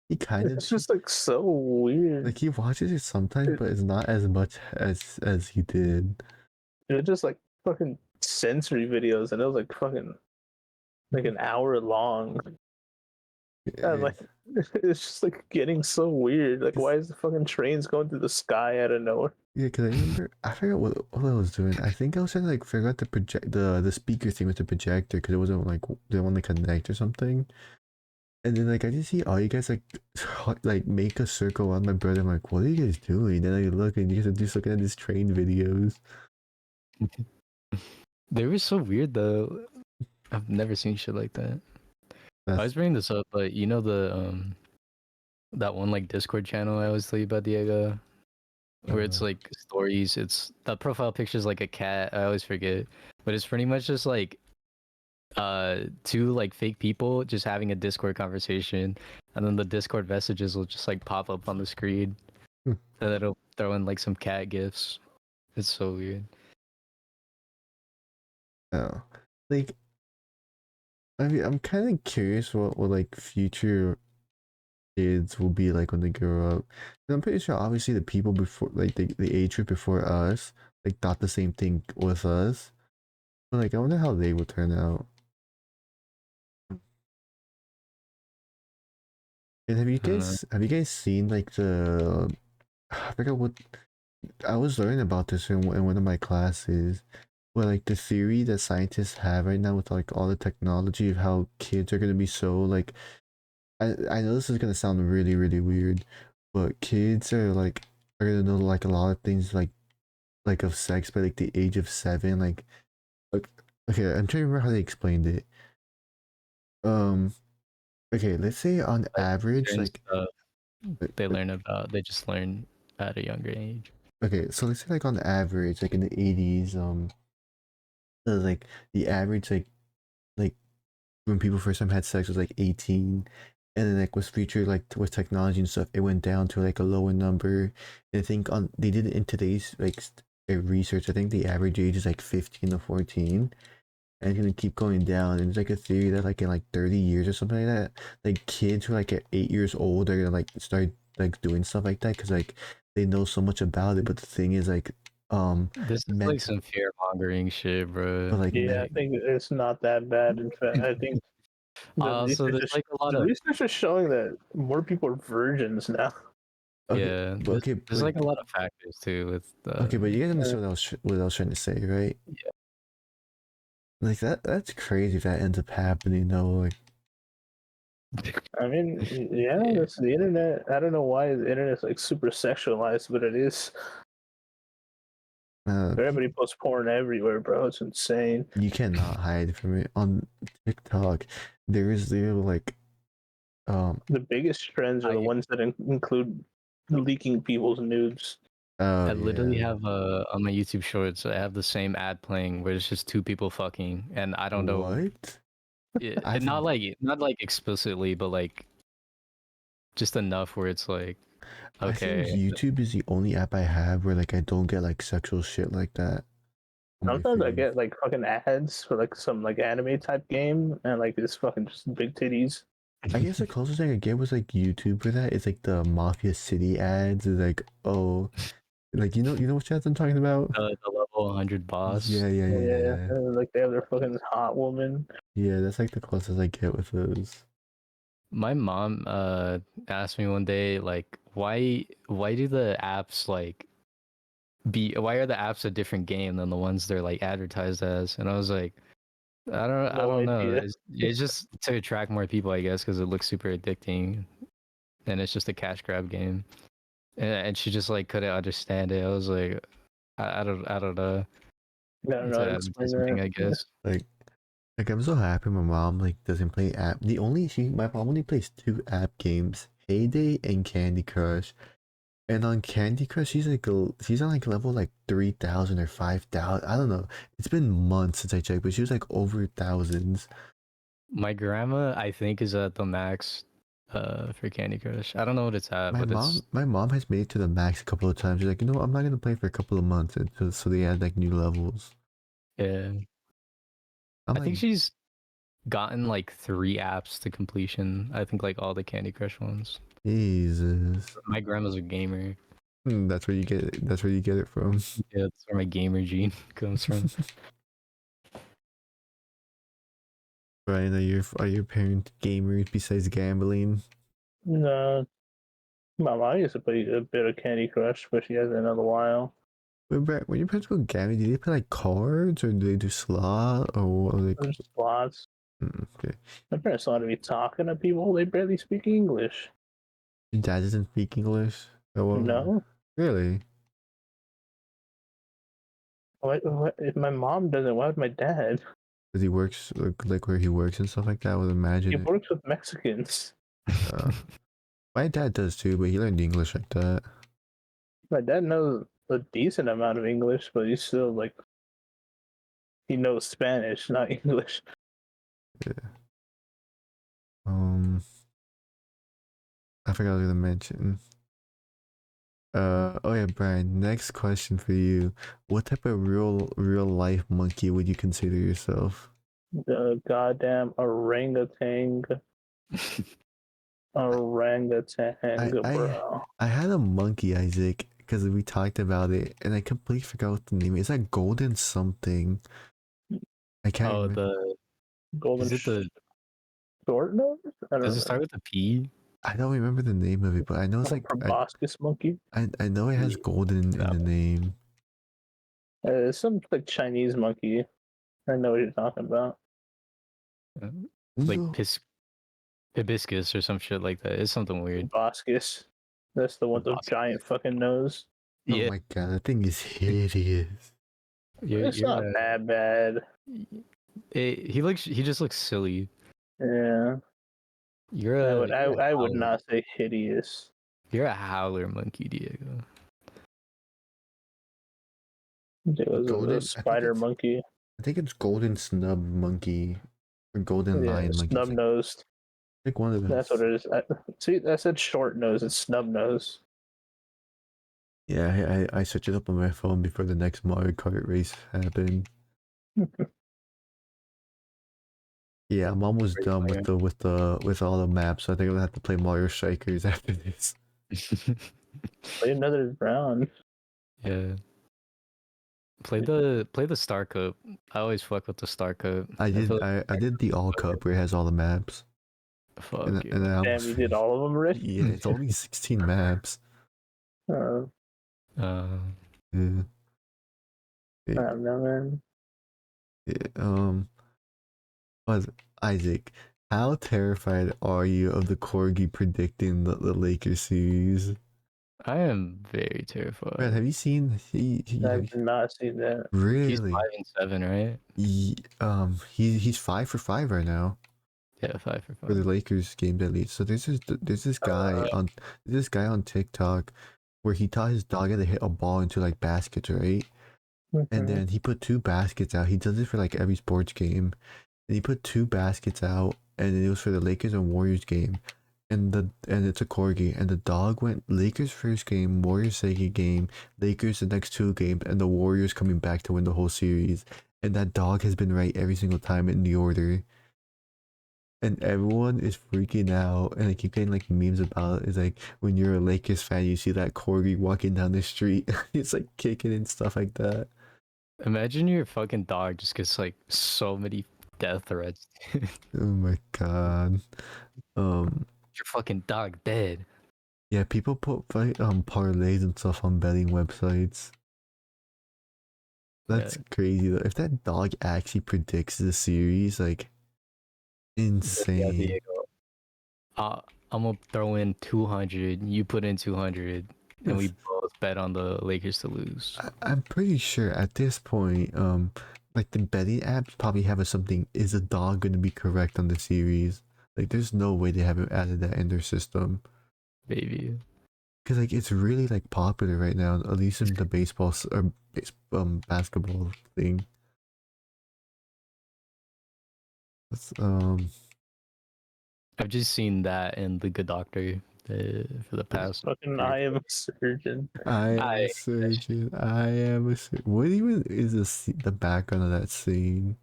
He kind of It's just like so weird. like he watches it sometimes, but it's not as much as he did. It's just like fucking sensory videos, and it was like fucking like an hour long. And Yeah, like it's just like getting so weird. Like, why is the fucking trains going through the sky out of nowhere? yeah, because I remember I forgot what I was doing. I think I was trying to like figure out the speaker thing with the projector because it wasn't like didn't want to connect or something. And then like I just see all you guys like like make a circle on my brother. I'm like, what are you guys doing? Then I look and you guys are just looking at these train videos. they were so weird though. I've never seen shit like that. I That's was bringing this up, but you know that one like Discord channel I always tell you about, Diego, where it's uh, like stories. It's the profile picture is like a cat. I always forget, but it's pretty much just like two like fake people just having a Discord conversation, and then the Discord messages will just like pop up on the screen, hmm, and it'll throw in like some cat gifs. It's so weird. oh. Like I mean, I'm kind of curious what like future kids will be like when they grow up. And I'm pretty sure obviously the people before like the age group before us like thought the same thing with us. But like I wonder how they will turn out. And I don't know. have you guys seen like the I forgot what I was learning about this in one of my classes. Where like the theory that scientists have right now with like all the technology of how kids are gonna be so like I know this is gonna sound really weird, but kids are gonna know like a lot of things like of sex by like the age of 7. Like okay, I'm trying to remember how they explained it. Um, okay, let's say on Like average, certain stuff they just learn at a younger age. okay, so let's say like on average, like in the 80s, like the average like when people first time had sex was like 18, and then like with future like with technology and stuff it went down to like a lower number. And I think on they did it in today's like research, I think the average age is like 15 to 14. and it's gonna keep going down. And it's like a theory that like in like 30 years or something like that, like kids who like at 8 years old are gonna like start like doing stuff like that because like they know so much about it. But the thing is like This is like meant some fear mongering shit, bro. but like Yeah, I think it's not that bad. In fact, I think Also, there's like a lot the of research is showing that more people are virgins now. okay, yeah. but okay, There's like a lot of factors too with okay, but you guys Uh, understand what I was trying to say, right? Like that's crazy if that ends up happening though. Like I mean, yeah, yeah. that's the internet. I don't know why the internet's like super sexualized, but it is. people, Everybody posts porn everywhere, bro. It's insane. you cannot hide from it on TikTok. There is literally like The biggest trends are the I ones that include leaking people's nudes. oh I literally yeah. have on my YouTube Shorts, I have the same ad playing where it's just two people fucking, and I don't know, What? and I've not like explicitly, but like just enough where it's like, I think okay, YouTube is the only app I have where like I don't get like sexual shit like that on my Sometimes I feed. get like fucking ads for like some like anime type game and like it's fucking just big titties. I guess the closest thing I get was like YouTube for that. It's like the Mafia City ads. It's like, oh, like you know what ads I'm talking about? the level 100 boss. Yeah, yeah, yeah, yeah, Yeah, yeah. like they have their fucking hot woman. Yeah, that's like the closest I get with those. My mom asked me one day like, why do the apps like why are the apps a different game than the ones they're like advertised as? And I was like, I No don't know. idea. It's just to attract more people, I guess, because it looks super addicting, and it's just a cash grab game. And she just like couldn't understand it. I was like, I don't know. I don't It's know an how to explain advertising thing, I that. guess. Like I'm so happy my mom like doesn't play app. My mom only plays two app games, Heyday and Candy Crush. And on Candy Crush, she's on like level like 3,000 or 5,000. I don't know. It's been months since I checked, but she was like over thousands. My grandma, I think, is at the max for Candy Crush. I don't know what it's at, but it's My mom has made it to the max a couple of times. She's like, you know, what? I'm not gonna play for a couple of months until so they add like new levels. yeah. I'm I like, think she's gotten like 3 apps to completion. I think like all the Candy Crush ones. Jesus. My grandma's a gamer. That's where you get it. That's where you get it from. Yeah, that's where my gamer gene comes from. Brian, are your parents gamers besides gambling? No, my mom used to play a bit of Candy Crush, but she hasn't in a while. When your parents go gambling, do they play like cards or do they do slot or what? Like, There's lots. okay. My parents don't want to be talking to people. They barely speak English. Your dad doesn't speak English? Oh, well, No, really? what? If my mom doesn't, why would my dad? Because he works like where he works and stuff like that. I would He imagine it. works with Mexicans. Uh, my dad does too, but he learned English like that. My dad knows a decent amount of English, but he's still like he knows Spanish, not English. Yeah. Um, I forgot I was gonna mention. Oh yeah, Brian. Next question for you: what type of real life monkey would you consider yourself? The goddamn orangutan, I I bro. I had a monkey, Isaac, because we talked about it, and I completely forgot what the name is. It's like golden something. I can't Oh, remember. the Golden is it the short nose? I does don't it know. start with a P? I don't remember the name of it, but I know it's A like proboscis monkey. I know it has Yeah, golden in that the name. It's some like Chinese monkey. I know what you're talking about. one. Like No. hibiscus or some shit like that. It's something weird. Proboscis. That's the one with the Hibiscus. giant fucking nose. Oh Yeah, my god, that thing is hideous. It's you're not that bad. he just looks silly. Yeah. I would Howler. not say hideous. You're a howler monkey, Diego. It was a Golden. spider monkey. I think it's golden snub monkey or golden Yeah, lion monkey. It's snub like nosed. one of That's what those. it is. See, I said short nose. It's snub nose. Yeah, I searched it up on my phone before the next Mario Kart race happened. Yeah, I'm almost done Pretty with all the maps. So I think I'm gonna have to play Mario Strikers after this. fire. Play another round. Yeah. Play the Star Cup. I always fuck with the Star Cup. I I did feel like I did the All Cup where it has all the maps, fuck and yeah. I Damn, almost you did finished. all of them already. Yeah, it's only 16 maps. Uh, Uh, Yeah, I yeah, don't know, man. yeah. But Isaac, how terrified are you of the corgi predicting the Lakers series? I am very Man, terrified. have you seen I've not seen that. He's really? 5-7, right? He's 5 for 5 right now Yeah, 5 for for the 5. Lakers games at least. So there's this guy on TikTok where he taught his dog how to hit a ball into like baskets, right? And Mm-hmm. then he put two baskets out. He does it for like every sports game. And he put two baskets out, and it was for the Lakers and Warriors game. And it's a corgi, and the dog went Lakers first game, Warriors second game, Lakers the next two games, and the Warriors coming back to win the whole series. And that dog has been right every single time in the order. And everyone is freaking out, and I keep getting like memes about it. It's like when you're a Lakers fan, you see that corgi walking down the street, it's like kicking and stuff like that. Imagine your fucking dog just gets like so many death threats. Oh my god. Um, Your fucking dog dead. yeah, people put like parlays and stuff on betting websites. Yeah. That's crazy though. If that dog actually predicts the series, like Yeah, insane. Diego. I'm gonna throw in 200. You put in 200, and we both bet on the Lakers to lose. I'm pretty sure at this point, like the betting apps probably have something. Is the dog going to be correct on the series? Like, there's no way they haven't added that in their system. Baby. Cause like it's really like popular right now, at least in the basketball thing. That's, I've just seen that in The Good Doctor for the past Fucking, 3 or I 4 am a surgeon. I am a I surgeon. I am a surgeon. What even is the background of that scene?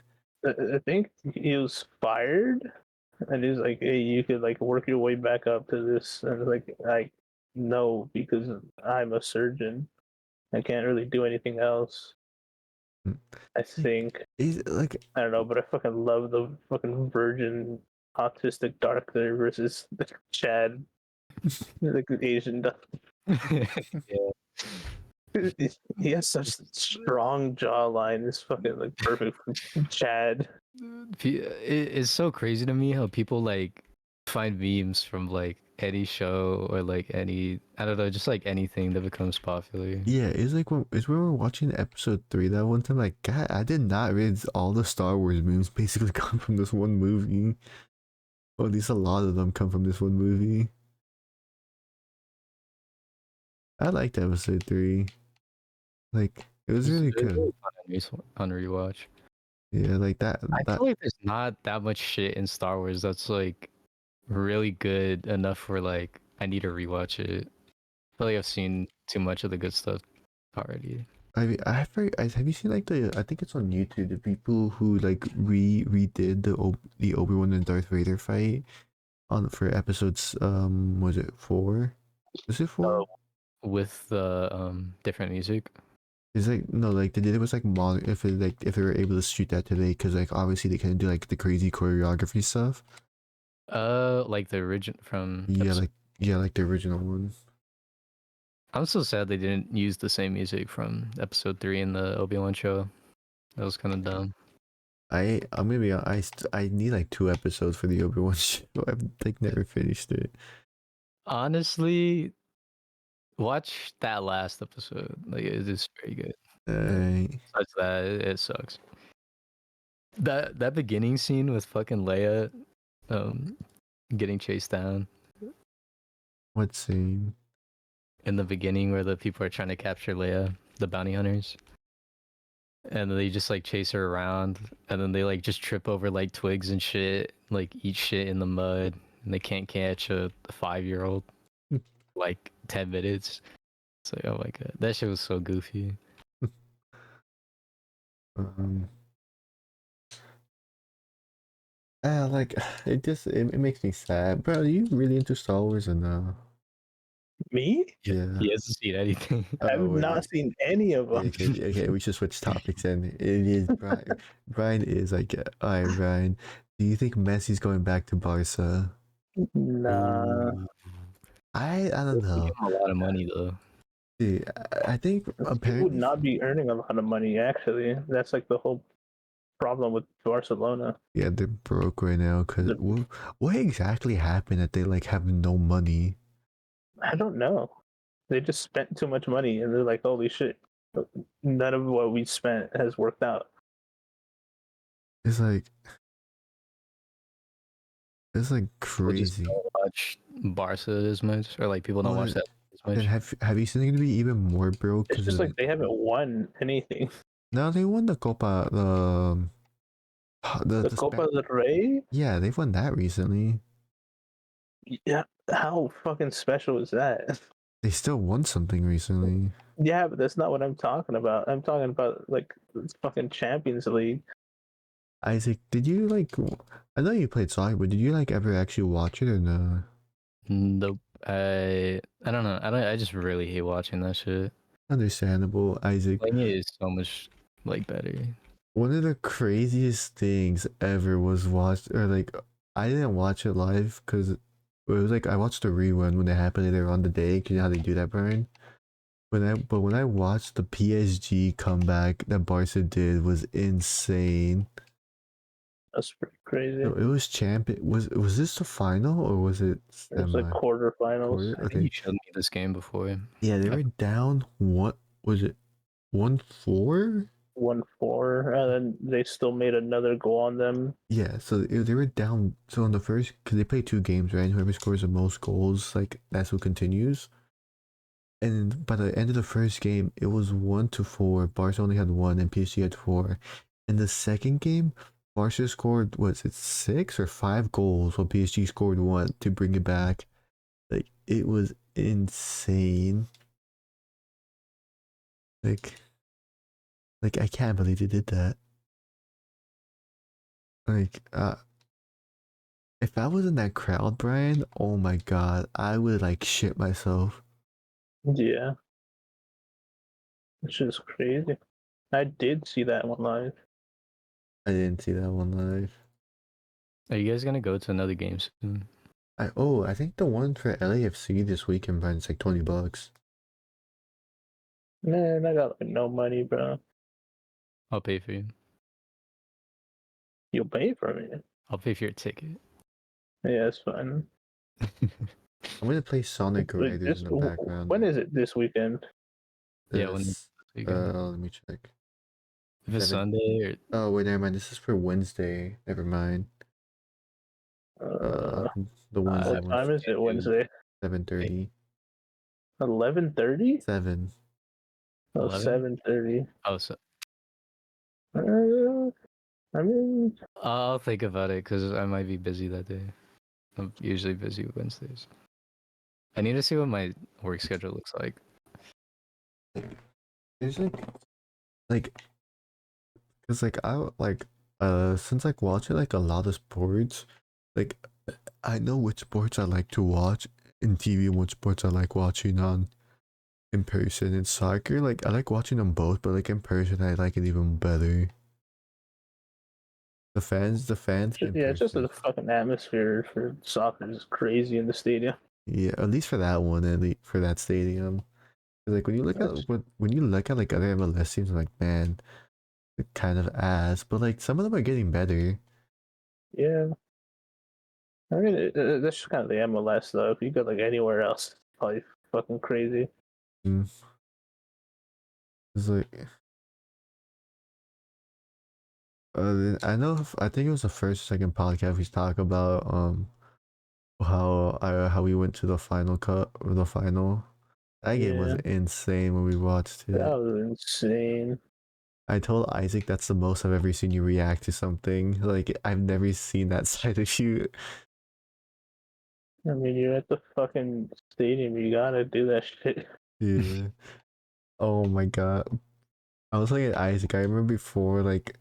I think he was fired, and he's like, "Hey, you could like work your way back up to this." And like, no, because I'm a surgeon. I can't really do anything else. I Like, think is like I don't know, but I fucking love the fucking virgin autistic doctor versus the Chad, like the Asian doctor. yeah. He has such strong jawline. It's fucking like perfect for Chad. It's so crazy to me how people like find memes from like any show or like any, I don't know, just like anything that becomes popular. yeah, it's when we were watching episode 3 that one time. Like, God, I did not realize all the Star Wars memes basically come from this one movie. Or at least a lot of them come from this one movie. I liked episode 3. Like, it was really It's good. really fun on rewatch. Yeah, like I that feel like there's not that much shit in Star Wars that's like really good enough for like I need to rewatch it. I feel like I've seen too much of the good stuff already. have you seen like I think it's on YouTube, the people who like redid the Obi-Wan and Darth Vader fight on for episodes was it 4? Was it 4? Oh, with the different music. It's like no, like they did it was like modern if they were able to shoot that today, because like obviously they couldn't do like the crazy choreography stuff. Like the origin from Yeah, episode. like the original one. I'm so sad they didn't use the same music from episode 3 in the Obi-Wan show. That was kind of dumb. I'm gonna be I need like 2 episodes for the Obi-Wan show. I've like never finished it. Honestly, watch that last episode. Like it is very good. Uh, Besides that, it sucks. That beginning scene with fucking Leia, um, getting chased down what scene? in the beginning where the people are trying to capture Leia, the bounty hunters, and they just like chase her around, and then they like just trip over like twigs and shit, like eat shit in the mud, and they can't catch a 5-year-old like 10 minutes. It's like, oh my god, that shit was so goofy. Um, Like it makes me sad, bro. Are you really into Star Wars or no? Me? Yeah. He hasn't seen anything. I've Oh not wait. seen any of them. Okay, okay. We should switch topics. And it is Brian. Brian is like, all right, Brian. Do you think Messi's going back to Barca? Nah, Ooh. I don't They know. give him a lot of money though. Dude, I think he would apparently, not be earning a lot of money. Actually, that's like the whole problem with Barcelona. yeah, they're broke right now. Cause what exactly happened that they like have no money? I don't know. They just spent too much money, and they're like, "Holy shit! None of what we spent has worked out." It's like it's like People just crazy. don't watch Barca as much, or like people don't Well, watch that as then much. have you seen it gonna be even more broke? It's Cause just like they haven't won anything. now they won the Copa The Copa del Rey, yeah, they've won that recently. yeah. How fucking special is that? They still won something recently. Yeah, but that's not what I'm talking about. I'm talking about like this fucking Champions League. Isaac, did you like? I know you played soccer, but did you like ever actually watch it or no? Nope. I don't know. I just really hate watching that shit. Understandable, Isaac. Playing it is so much like better. One of the craziest things ever was watched, or like, I didn't watch it live because it was like I watched the rerun when it happened later on the day. 'Cause you know how they do that, Brian. When I watched the PSG comeback that Barca did was insane. That's pretty crazy. So it was champion. Was this the final or was it It was like semi quarterfinals. quarter? I think Okay, you showed me this game before. yeah, they I, were down. What was it? 1-4. 1-4, and then they still made another goal on them. Yeah, so they were down. So on the first, because they play two games, right? And whoever scores the most goals, like that's who continues. And by the end of the first game, it was 1-4. Barca only had one, and PSG had four. In the second game, Barca scored was it 6 or 5 goals, while PSG scored one to bring it back. Like it was insane. Like like I can't believe they did that. Like if I was in that crowd, Brian, oh my god, I would like shit myself. Yeah, it's just crazy. I did see that one live. I didn't see that one live. are you guys gonna go to another game soon? I think the one for LAFC this weekend, Brian, is like $20. Man, I got like no money, bro. I'll pay for you. You'll pay for me. I'll pay for your ticket. Yeah, it's fine. I'm gonna play Sonic Like Riders this, in the background. when is it this weekend? Yeah, when This this weekend. let me check. If it's 7. Sunday or Oh wait, never mind. This is for Wednesday. Never mind. Uh, Uh, the I Wednesday what one, time is it? can't do Wednesday, 7:30. 11:30. 7. Oh, 11. 7:30. Oh, so I mean, I'll think about it because I might be busy that day. I'm usually busy Wednesdays. I need to see what my work schedule looks like. There's like cause like I like since like watching like a lot of sports, like I know which sports I like to watch in TV and which sports I like watching on in person. In soccer, like I like watching them both, but like in person I like it even better. The fans in yeah, it's just person. the fucking atmosphere for soccer is crazy in the stadium. Yeah, at least for that one, at least for that stadium. 'Cause, like when you look That's at when you look at like other MLS teams, I'm like man, they're kind of ass. But like some of them are getting better. yeah. I mean, that's just kind of the MLS though. If you go like anywhere else, it's probably fucking crazy. Mm. It's like I know I think it was the first or second podcast we talked about how we went to the final cut or the final. That game was Yeah, insane when we watched that it. was insane. I told Isaac that's the most I've ever seen you react to something. Like I've never seen that side of you. I mean, you're at the fucking stadium. You gotta do that shit. Yeah. Oh my god. I was like at Isaac. I remember before like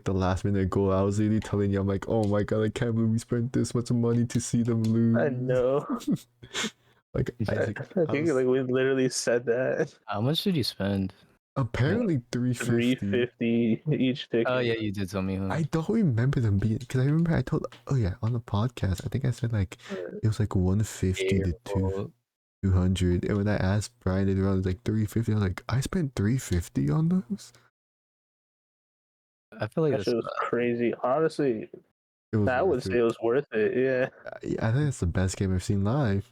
the last minute goal, I was really telling you, I'm like, oh my god, I can't believe we spent this much money to see them I lose. know. Like I, Isaac, I I think was like we literally said that. How much did you spend? apparently Three 350. fifty each Oh ticket. yeah, you did tell me. Huh? I don't remember them being because I remember I told oh yeah on the podcast I think I said like it was like 150 to Terrible. 200 and when I asked Brian later on it was like 350. I was like I spent 350 on those. I feel like That that's shit was crazy. Honestly, It was I would worth say it. it was worth it. Yeah. I think it's the best game I've seen live.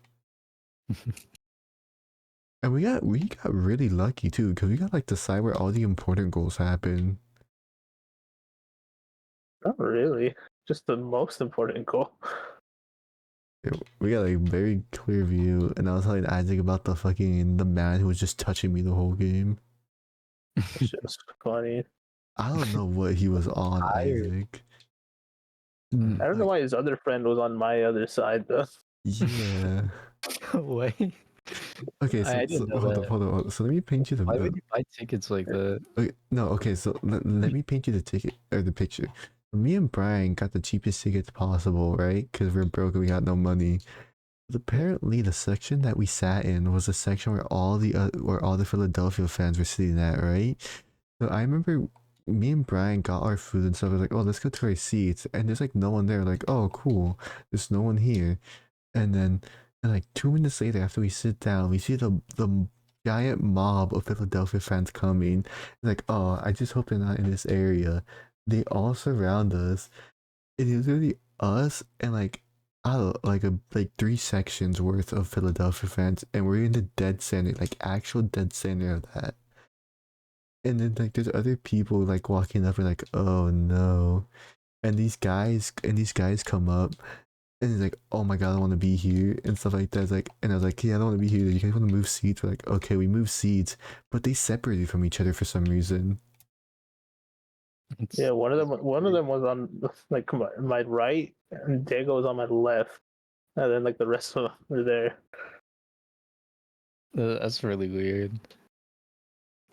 And we got really lucky too because we got like the side where all the important goals happen. Not really. Just the most important goal. We got a very clear view, and I was telling Isaac about the man who was just touching me the whole game. That shit was funny. I don't know what he was on, tired. Isaac. I don't know Like, why his other friend was on my other side though. yeah. Wait, Okay, I so, didn't know hold up, that. hold up, hold up. So let me paint you the. Why would you buy tickets like that? Okay, no, okay. So let me paint you the ticket or the picture. Me and Brian got the cheapest tickets possible, right? Because we're broke and we got no money. But apparently, the section that we sat in was the section where all the Philadelphia fans were sitting at, right? So I remember me and Brian got our food and stuff. I was like, oh, let's go to our seats, and there's like no one there. Like, oh, cool. There's no one here. And then, and like 2 minutes later, after we sit down, we see the giant mob of Philadelphia fans coming. Like, oh, I just hope they're not in this area. They all surround us. It is literally us and like I don't know, like three sections worth of Philadelphia fans, and we're in the dead center, like actual dead center of that. And then like there's other people like walking up and like, oh no. And these guys come up and he's like, oh my god, I want to be here and stuff like that. It's like, and I was like, yeah, I don't want to be here. You guys want to move seats? We're like, okay, we move seats, but they separated from each other for some reason. Yeah, one of them It's one of weird. them was on like my right and Diego was on my left. And then like the rest of them were there. That's really weird.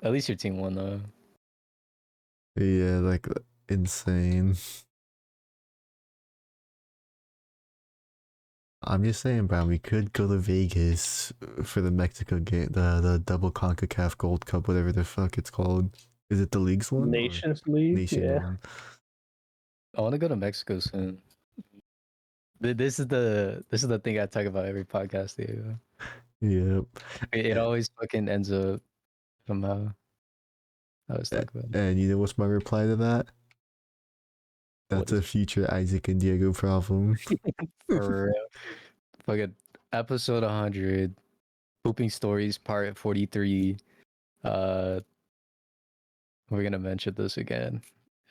At least your team won though. Yeah, like insane. I'm just saying, Brown, we could go to Vegas for the Mexico game, the double CONCACAF Gold Cup, whatever the fuck it's called. Is it the leagues one or Nations League, nation yeah. one? I want to go to Mexico soon. This is the thing I talk about every podcast, dude. Yep. It always fucking ends up somehow. I always talk about it. And you know what's my reply to that? What That's is a future Isaac and Diego problem. for real? Fucking episode 100, pooping stories part 43. Uh, we're gonna mention this again,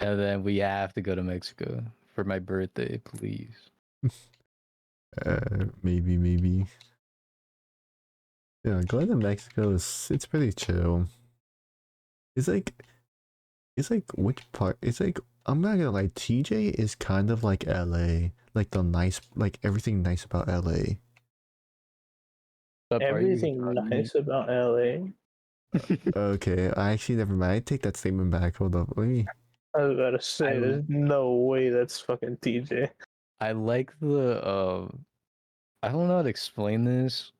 and then we have to go to Mexico for my birthday, please. Maybe. Yeah, going to Mexico it's pretty chill. It's like which part? It's like I'm not gonna lie, TJ is kind of like LA, like the nice, like everything nice about LA. What part you Everything nice about LA. Okay, I actually never mind. I take that statement back. Hold up, let me. I was about to say, I there's no way that's fucking TJ. I like the I don't know how to explain this,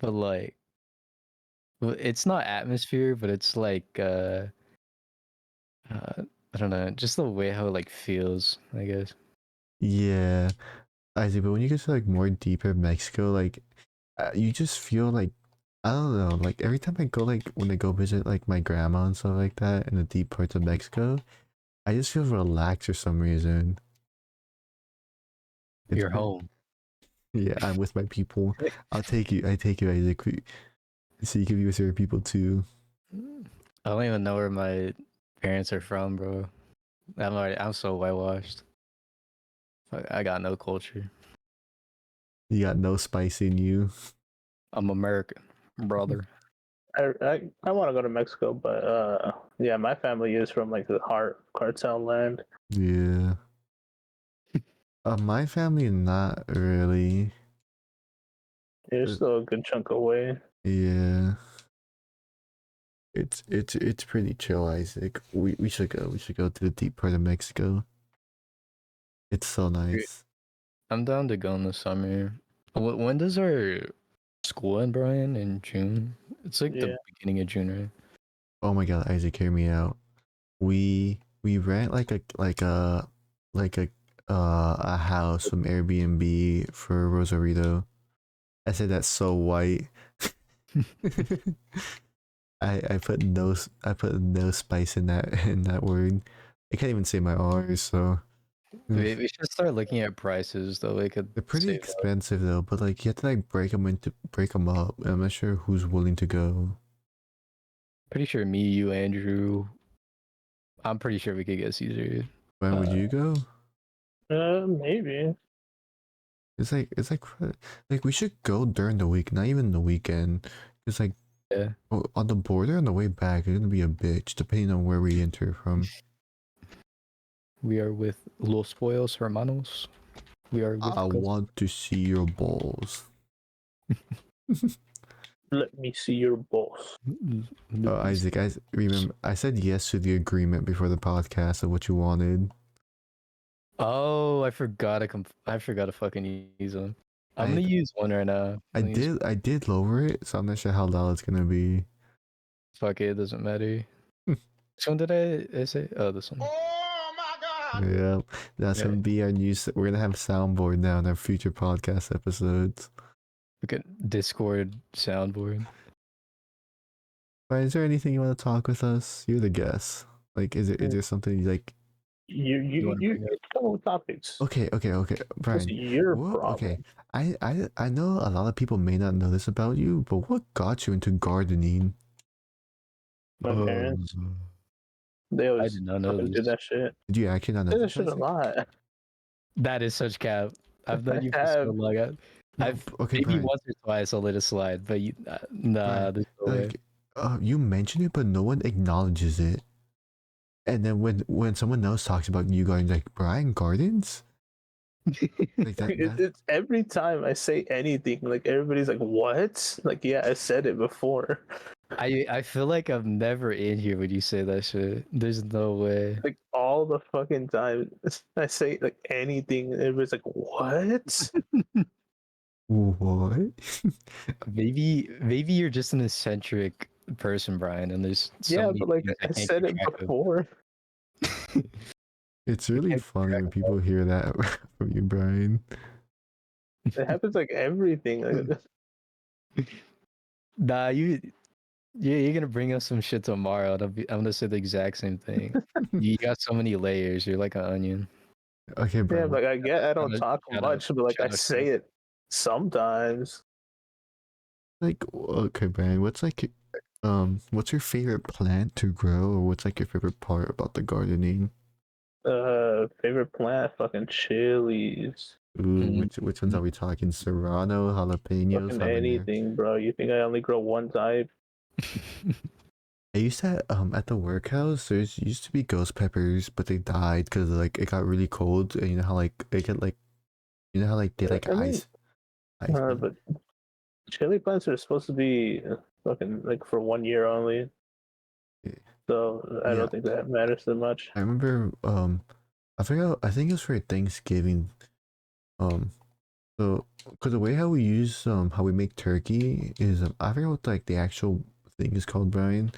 but like it's not atmosphere, but it's like I don't know, just the way how it like feels, I guess. Yeah, I see. But when you get to like more deeper Mexico, like you just feel like I don't know. Like every time I go, like when I go visit like my grandma and stuff like that in the deep parts of Mexico, I just feel relaxed for some reason. It's You're home. yeah, I'm with my people. I'll take you. I take you, Isaac. So you can be with your people too. I don't even know where my parents are from, bro. I'm so whitewashed. I got no culture. You got no spice in you. I'm American, brother. I want to go to Mexico, but yeah, my family is from like the heart cartel land. Yeah. My family, not really. You're Uh, still a good chunk away. yeah. It's pretty chill, Isaac. We should go. We should go to the deep part of Mexico. It's so nice. I'm down to go in the summer. When does our school end, Brian? In June? It's like the beginning of June, right? Oh my god, Isaac, hear me out. We rent like a house from Airbnb for Rosarito. I said that's so white. I put no spice in that word. I can't even say my R's, so We should start looking at prices though. We could they're pretty save up. expensive though. But like you have to like break them up. I'm not sure who's willing to go. Pretty sure me, you, Andrew. I'm pretty sure we could get Caesar. When would you go? Maybe. It's like we should go during the week, not even the weekend. It's like Yeah. on the border on the way back, it's gonna be a bitch depending on where we enter from. We are with Los Pollos Hermanos. We are with I want to see your balls. Let me see your balls. Oh, Isaac, I remember I said yes to the agreement before the podcast of what you wanted. Oh, I forgot to fucking use them. I'm gonna use one right now. I did lower it, so I'm not sure how loud it's gonna be. Fuck it, it doesn't matter. Which one did I say? Oh, this one. Oh my god! Yeah, that's gonna be our new. We're gonna have soundboard now in our future podcast episodes. Look at Discord soundboard. But is there anything you want to talk with us? You're the guest. Like, is there something you like? You couple topics. Okay, Brian. It's your problem. Okay, I know a lot of people may not know this about you, but what got you into gardening? My parents, they always did not know fucking do this. that shit. Did you actually not know They do this? that shit a lot. That is such cap. I've known you for have. so long. I've maybe Brian, once or twice I'll let it slide, but you, nah, Brian, there's no way. like, you mention it, but no one acknowledges it. And then when someone else talks about you going like Brian Gardens, like It's every time I say anything, like everybody's like, "What?" Like, yeah, I said it before. I feel like I'm never in here when you say that shit. There's no way. Like all the fucking time, I say like anything, everybody's like, "What?" what? Maybe you're just an eccentric person, Brian, and there's so Yeah, many but like things I can't said keep it track of. before. It's really funny when people hear that from you, Brian. It happens like everything. Like, Nah, you're gonna bring us some shit tomorrow. I'm gonna say the exact same thing. You got so many layers. You're like an onion. Okay, yeah, Brian. like I don't talk Shout much, out- but like I shout out say it sometimes. Like, okay, Brian. What's your favorite plant to grow, or what's like your favorite part about the gardening? Favorite plant, fucking chilies. Ooh, which ones are we talking? Serrano, jalapenos, Fucking habanero. anything, bro. You think I only grow one type? I used to at the workhouse. There's used to be ghost peppers, but they died because like it got really cold, and you know how like they get like, you know how like they like I mean, ice. but chili plants are supposed to be fucking like for 1 year only. Yeah. So I Yeah. don't think that matters that much. I remember I forgot. I think it was for Thanksgiving. So because the way how we use how we make turkey is I forget what like the actual thing is called, Brian.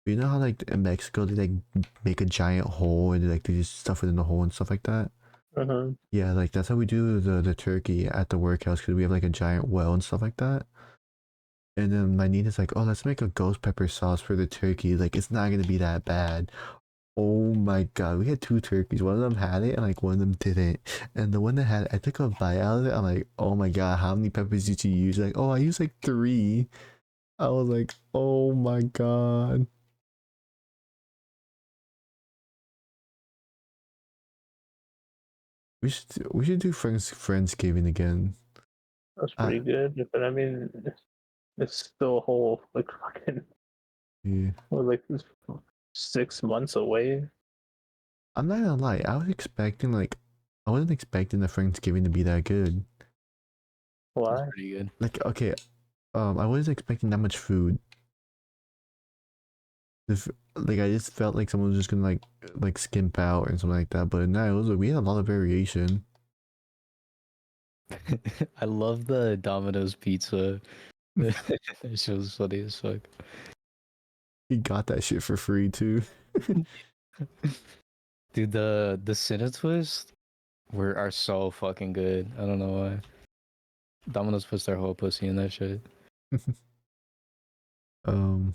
But you know how like in Mexico they like make a giant hole and they just stuff it in the hole and stuff like that. Yeah, like that's how we do the turkey at the workhouse because we have like a giant well and stuff like that. And then my Nina's like, oh, let's make a ghost pepper sauce for the turkey. Like it's not gonna be that bad. Oh my god, we had two turkeys. One of them had it and like one of them didn't. And the one that had it, I took a bite out of it. I'm like, oh my god, how many peppers did you use? Like, oh, I used like 3. I was like, oh my god. We should do Friendsgiving again. That's pretty good, but I mean, it's still a whole like fucking Yeah. like 6 months away. I'm not gonna lie, I wasn't expecting the Friendsgiving to be that good. Why? That's pretty good. Like, okay, I wasn't expecting that much food. Like I just felt like someone was just gonna like skimp out or something like that. But no, it was we had a lot of variation. I love the Domino's pizza. That shit was funny as fuck. He got that shit for free too. Dude, the Cine Twist are so fucking good. I don't know why. Domino's puts their whole pussy in that shit. um,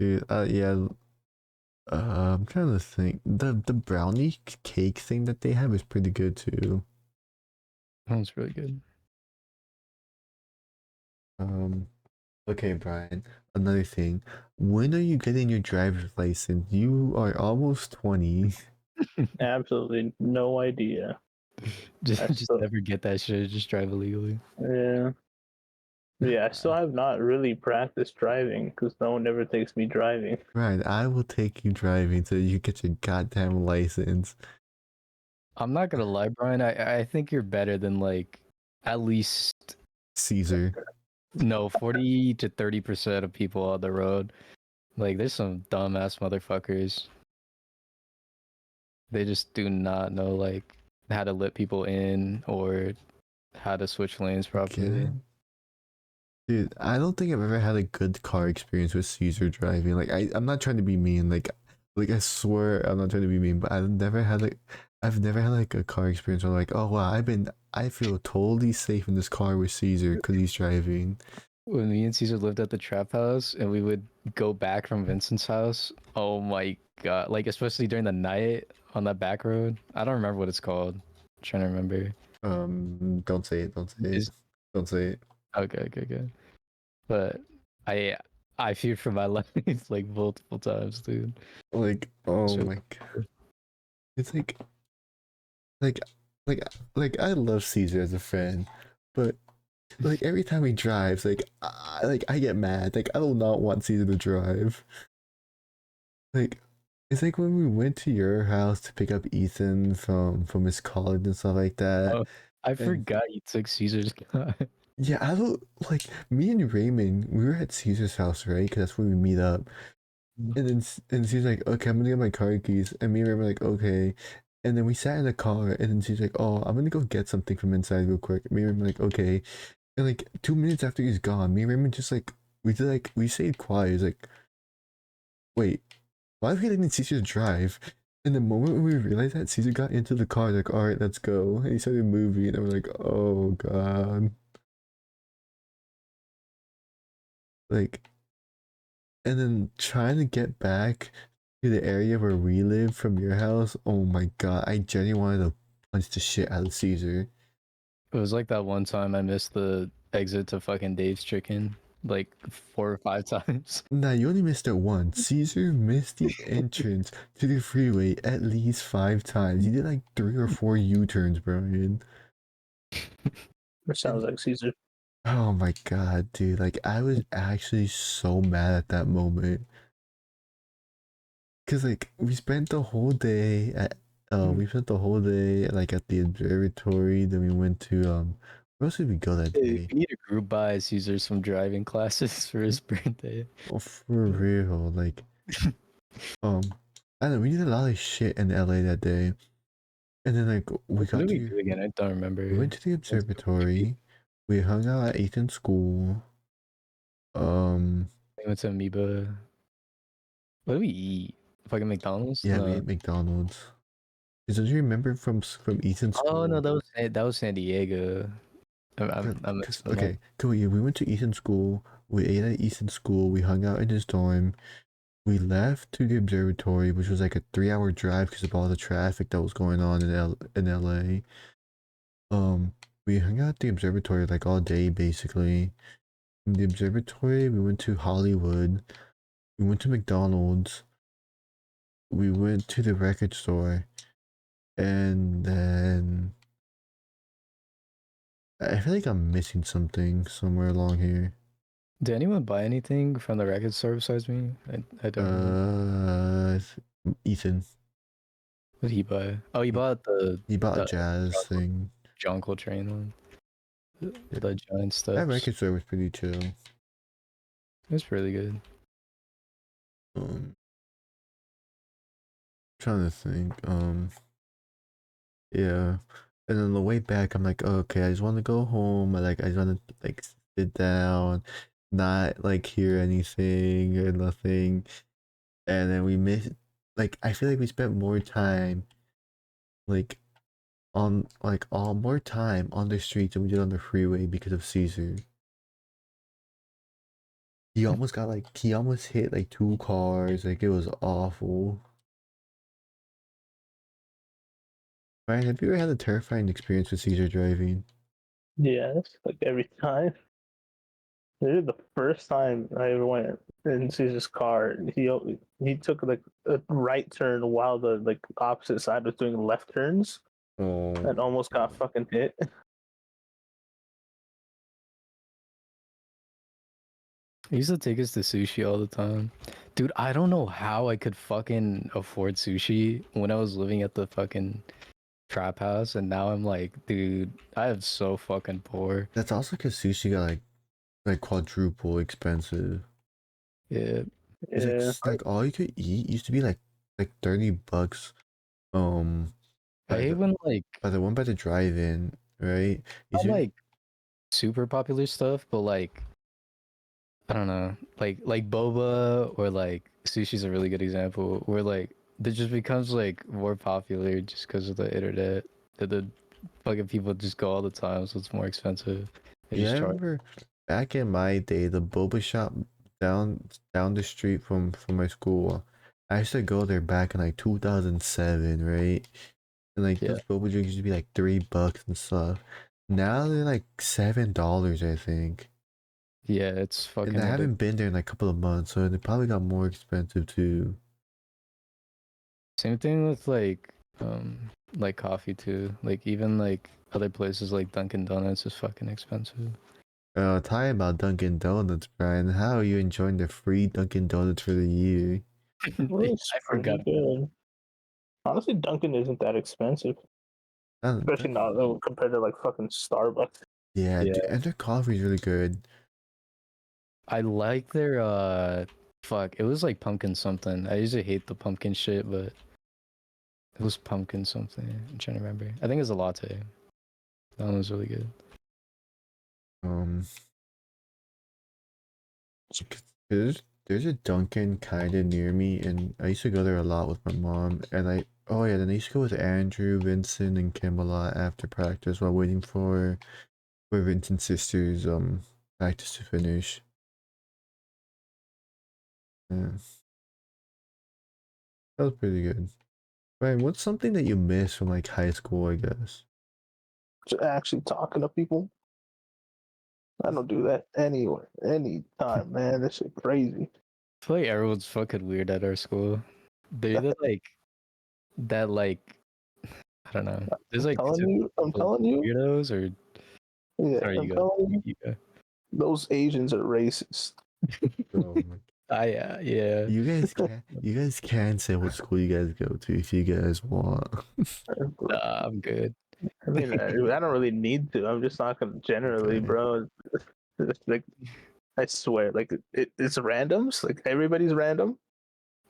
dude, yeah. I'm trying to think. The brownie cake thing that they have is pretty good too. That one's really good. Okay, Brian. Another thing. When are you getting your driver's license? You are almost 20. Absolutely no idea. Just never get that shit. Just drive illegally. Yeah. Yeah, I still have not really practiced driving because no one ever takes me driving. Brian, I will take you driving till you get your goddamn license. I'm not gonna lie, Brian. I think you're better than like at least Caesar. no 40 to 30% of people on the road. Like there's some dumbass motherfuckers. They just do not know like how to let people in or how to switch lanes properly. Again? Dude, I don't think I've ever had a good car experience with Caesar driving. Like I'm not trying to be mean. Like I swear I'm not trying to be mean, but I've never had like a car experience where like, oh wow, I feel totally safe in this car with Caesar because he's driving. When me and Caesar lived at the trap house and we would go back from Vincent's house, oh my god, like especially during the night on that back road. I don't remember what it's called. I'm trying to remember. Don't say it, don't say it. Is Don't say it. okay. But I feared for my life like multiple times, dude. Like, oh So my god. It's like like I love Caesar as a friend, but like every time he drives, I get mad. Like I do not want Caesar to drive. Like it's like when we went to your house to pick up Ethan from his college and stuff like that. oh, I And forgot you took Caesar's car. yeah, I don't like me and Raymond. We were at Caesar's house, right? Because that's where we meet up. And then and she's like, okay, I'm gonna get my car keys. And me and Raymond were like, okay. And then we sat in the car, and then she's like, oh, I'm gonna go get something from inside real quick. Me and Raymond were like, okay. And like 2 minutes after he's gone, me and Raymond just we stayed quiet. It's like, wait, why are we letting Caesar drive? And the moment when we realized that, Caesar got into the car, like, all right, let's go. And he started moving, and we're like, oh god. Like, and then trying to get back to the area where we live from your house, oh my god, I genuinely wanted to punch the shit out of Caesar. It was like that one time I missed the exit to fucking Dave's Chicken like 4 or 5 times. Nah, you only missed it once. Caesar missed the entrance to the freeway at least 5 times. He did like 3 or 4 U-turns, Brian. It sounds like Caesar. Oh my god, dude. Like, I was actually so mad at that moment. Because, like, we spent the whole day, like, at the observatory. Then we went to, where else did we go that Hey, day? we need a group buy Caesar some driving classes for his birthday. Oh, for real. Like, I don't know, we did a lot of shit in LA that day. And then, like, What did we do again? I don't remember. we went to the observatory. We hung out at Ethan's school. We went to Amoeba. What did we eat? Fucking McDonald's? Yeah, we No. ate McDonald's. Don't you remember from Ethan's school? Oh no, that was San Diego. I mixed them up. Okay, cool. Yeah, we went to Ethan's school. We ate at Ethan's school. We hung out in his dorm. We left to the observatory, which was like a 3-hour drive because of all the traffic that was going on in LA. We hung out at the observatory like all day basically. From the observatory, we went to Hollywood. We went to McDonald's. We went to the record store, and then I feel like I'm missing something somewhere along here. Did anyone buy anything from the record store besides me? I don't remember. Ethan. What did he buy? Oh, he bought He bought a the jazz thing. John Coltrane one. The giant That steps. record store was pretty chill. It's really good. Trying to think. Yeah. And then the way back, I'm like, okay, I just want to go home. I just want to like sit down, not like hear anything or nothing. And then we missed. Like, I feel like we spent more time, like, on like all more time on the streets than we did on the freeway because of Caesar. He almost hit like 2 cars. Like, it was awful. Ryan, have you ever had a terrifying experience with Caesar driving? Yes, like every time. Maybe the first time I ever went in Caesar's car, he took like a right turn while the like opposite side was doing left turns Oh, and almost got fucking hit. He used to take us to sushi all the time. Dude, I don't know how I could fucking afford sushi when I was living at the fucking trap house, and now I'm like, dude, I am so fucking poor. that's also because sushi got like quadruple expensive. Yeah, Yeah, It's like all you could eat used to be like $30. Um, I by hate the when like by the one by the drive-in, right? Is not there? like super popular stuff, but like I don't know, like boba or like sushi's a really good example where like it just becomes like more popular just because of the internet. That the fucking people just go all the time, so it's more expensive. They Yeah, I just charge. remember back in my day, the boba shop down the street from my school. I used to go there back in like 2007, right? And like Yeah, those boba drinks used to be like $3 and stuff. Now they're like $7, I think. yeah, it's And fucking I ridiculous. haven't been there in like a couple of months, so they probably got more expensive too. Same thing with like coffee too. Like even like other places like Dunkin' Donuts is fucking expensive. Talking about Dunkin' Donuts, Brian. How are you enjoying the free Dunkin' Donuts for the year? well, it's I pretty forgot. good. Honestly, Dunkin' isn't that expensive, That, especially not compared to like fucking Starbucks. yeah, Yeah, and their coffee is really good. I like their fuck. It was like pumpkin something. I usually hate the pumpkin shit, but it was pumpkin something. I'm trying to remember. I think it was a latte. That one was really good. Um, there's a Dunkin' kind of near me, and I used to go there a lot with my mom. And oh yeah, then I used to go with Andrew, Vincent, and Kim a lot after practice while waiting for Vincent's sister's practice to finish. Yeah, that was pretty good. Brian, what's something that you miss from like high school, I guess? Just actually talking to people. I don't do that anywhere, anytime, man. This shit crazy. I feel like everyone's fucking weird at our school. They're the like that like I don't know. There's like I'm typical telling you, weirdos or yeah, sorry I'm you go. telling you, You go. those Asians are racist. Oh my. Yeah. You guys can say what school you guys go to if you guys want. Nah, I'm good. I mean, I don't really need to. I'm just talking generally, Okay. bro. It's like I swear, like it's randoms. Like everybody's random.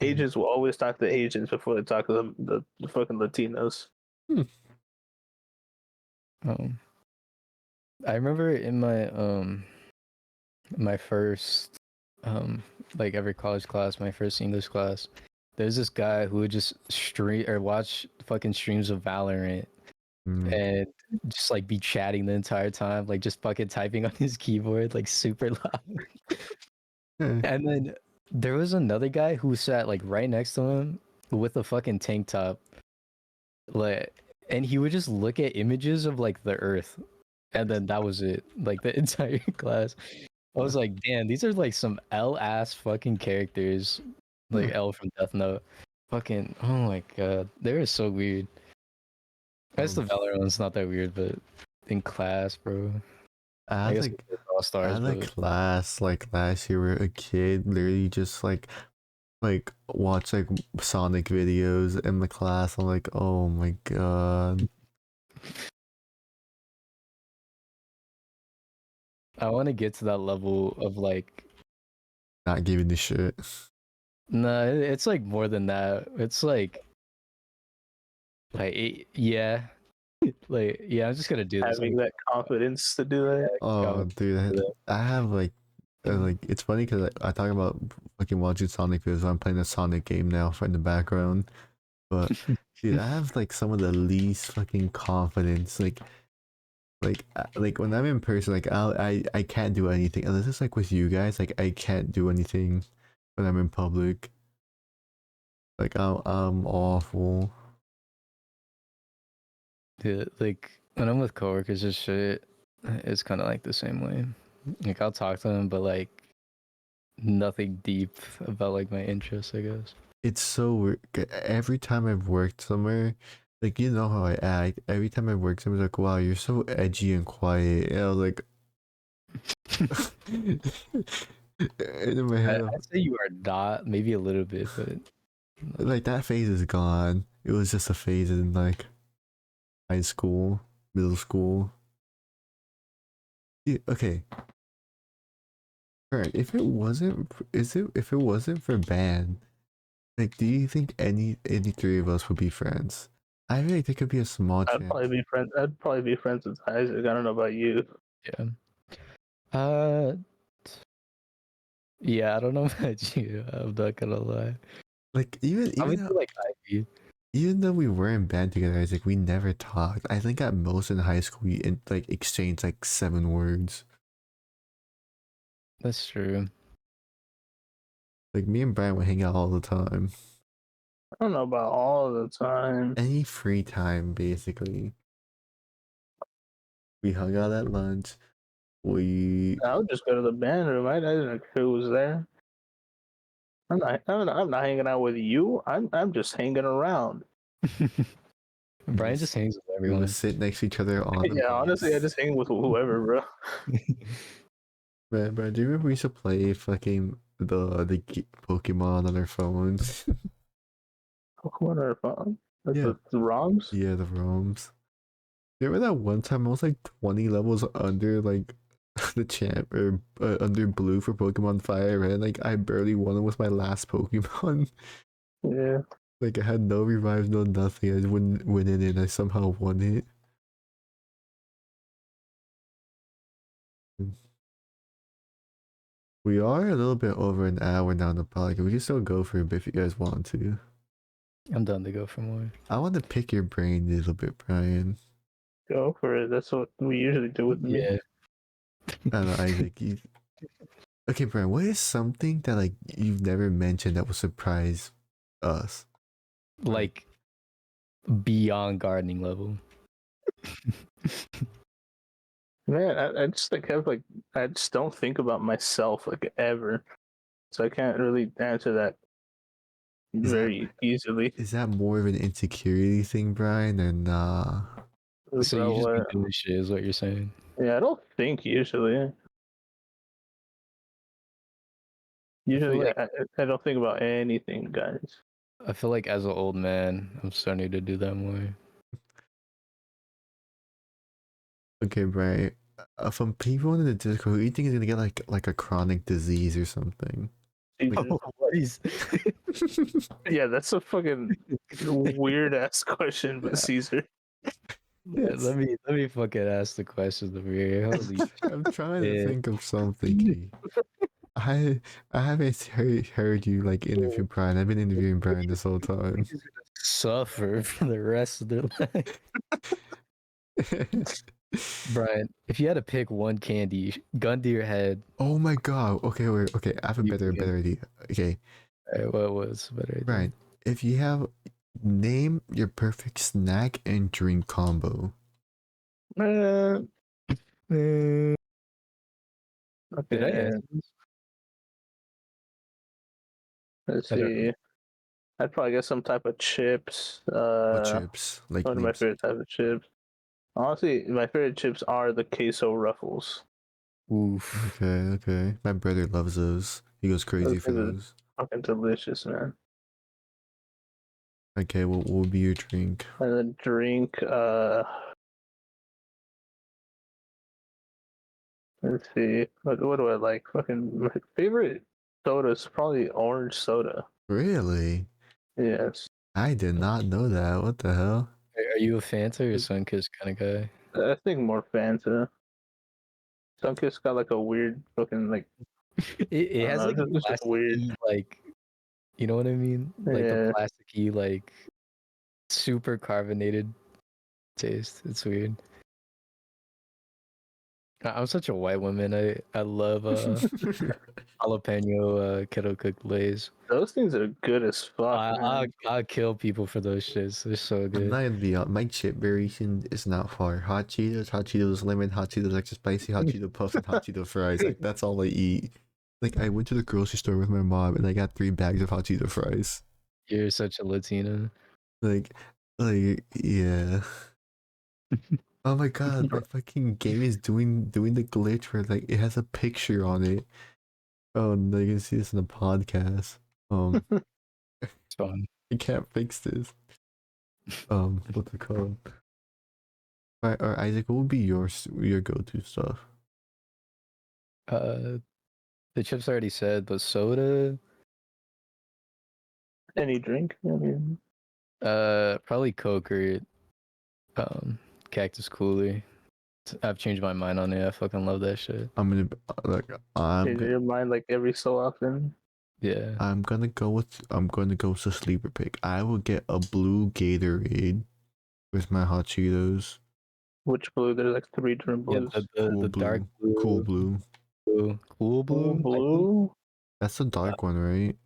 Asians will always talk to Asians before they talk to the fucking Latinos. Hmm. Um, I remember in my first like every college class, my first English class, there's this guy who would just stream or watch fucking streams of Valorant Mm. and just like be chatting the entire time, like just fucking typing on his keyboard like super loud. Yeah. And then there was another guy who sat like right next to him with a fucking tank top, like, and he would just look at images of like the Earth, and then that was it, like the entire class. I was like, damn, these are like some L ass fucking characters, like L from Death Note. Fucking, oh my god, they're so weird. I guess the Um, Valorant one's not that weird, but in class, bro. I I had guess like All I Stars, had a but class like last year where a kid literally just like watch like Sonic videos in the class. I'm like, oh my god. I want to get to that level of like not giving a shit. No, it's like more than that. It's like yeah, like yeah. I'm just gonna do this. Having that confidence to do that. Oh, dude, I have like it's funny because I talk about fucking watching Sonic videos. I'm playing a Sonic game now in the background, but dude, I have like some of the least fucking confidence. Like when I'm in person, like I can't do anything unless it's like with you guys. Like I can't do anything when I'm in public. Like I'm awful. Dude, like when I'm with coworkers and shit, it's kind of like the same way. Like I'll talk to them, but like nothing deep about like my interests, I guess. It's so weird. Every time I've worked somewhere, like you know how I act. Every time I've worked somewhere, like wow, you're so edgy and quiet. And I was like, and in my head, I'd say you are not, maybe a little bit, but like that phase is gone. It was just a phase in like high school, middle school. Yeah, okay. Alright, if it wasn't, if it wasn't for band, like, do you think any three of us would be friends? I feel like there could be a small I'd chance. probably be friends. I'd probably be friends with Isaac. I don't know about you. yeah. Uh, yeah, I don't know about you. I'm not gonna lie. Like I would do like Ivy. even though we were in band together, it's like we never talked. I think at most in high school we like exchanged like 7 words. That's true. Like me and Brian would hang out all the time. I don't know about all the time. Any free time, basically. We hung out at lunch. We I would just go to the band room. I didn't know who was there. I'm not hanging out with you. I'm just hanging around. Brian just hangs with we everyone. would sit next to each other on the Yeah, bus. honestly, I just hang with whoever, bro. Man, bro, do you remember we used to play fucking the Pokemon on our phones? Pokemon are fun. Like Yeah. the ROMs. Yeah, the ROMs. You remember that one time I was like 20 levels under like the champ or under blue for Pokemon Fire Red? Like I barely won it with my last Pokemon. Yeah. Like I had no revives, no nothing. I just wouldn't win it and I somehow won it. We are a little bit over an hour now in the podcast. We can still go for a bit if you guys want to. I'm done to go for more. I want to pick your brain a little bit, Brian. Go for it. That's what we usually do with me. Yeah. I don't know, Isaac. Okay, Brian, what is something that like you've never mentioned that will surprise us? Like beyond gardening level. Man, I just like have like I just don't think about myself like ever, so I can't really answer that very easily. Is that more of an insecurity thing, Brian, or nah? So Bro, you just be what? doing shit is what you're saying. Yeah, I don't think usually. Usually, like- I don't think about anything, guys. I feel like as an old man, I'm starting to do that more. Okay, Brian. From people in the Discord, who you think is gonna get like a chronic disease or something? What is? Yeah, that's a fucking weird ass question, but Caesar. Yeah, let me fucking ask the questions over here. Holy I'm trying to shit. think of something. Key. I haven't heard you like interview Brian. I've been interviewing Brian this whole time. Suffer for the rest of their life. Brian, if you had to pick one candy, gun to your head, Oh my god. Okay, wait. Okay, I have a You better can- idea. Okay, what was better idea? Brian. If you have name your perfect snack and drink combo. Man, Did I okay, answer this? let's I don't know. see. I'd probably get some type of chips. What chips? Like One of my names. favorite type of chips. Honestly, my favorite chips are the queso ruffles. Oof. Okay. My brother loves those. He goes crazy Those for things are those. fucking delicious, man. Okay, what will be your drink? And then drink, let's see. What do I like? Fucking my favorite soda is probably orange soda. Really? Yes. I did not know that. What the hell? Are you a Fanta or Sunkist kind of guy? I think more Fanta. Sunkist got like a weird looking like I It don't has know, like a it's just weird. plasticky, like, you know what I mean? Like the Yeah. plasticky, like super carbonated taste. It's weird. I'm such a white woman. I love jalapeno kettle cooked Lay's. Those things are good as fuck, man. I'll kill people for those shits. They're so I'm good. not gonna be honest. My chip variation is not far. Hot Cheetos lemon, Hot Cheetos extra spicy, Hot Cheeto puffs, and Hot Cheeto fries. Like that's all I eat. Like I went to the grocery store with my mom and I got 3 bags of Hot Cheeto fries. You're such a Latina. Like, yeah. Oh my god, my fucking game is doing the glitch where like it has a picture on it. Oh no, you can see this in the podcast. It's fun. I can't fix this. What's it called? Alright, Isaac, what would be your go-to stuff? The chips I already said, but soda, Any drink? I mean, probably Coke or Cactus Cooler. I've changed my mind on it. I fucking love that shit. I'm gonna like change your mind like every so often. Yeah. I'm gonna go with a sleeper pick. I will get a blue Gatorade with my hot Cheetos. Which blue? There's like 3 different Yeah, blues. the dark blue. Cool blue. Cool Cool blue. blue? That's the dark one, right?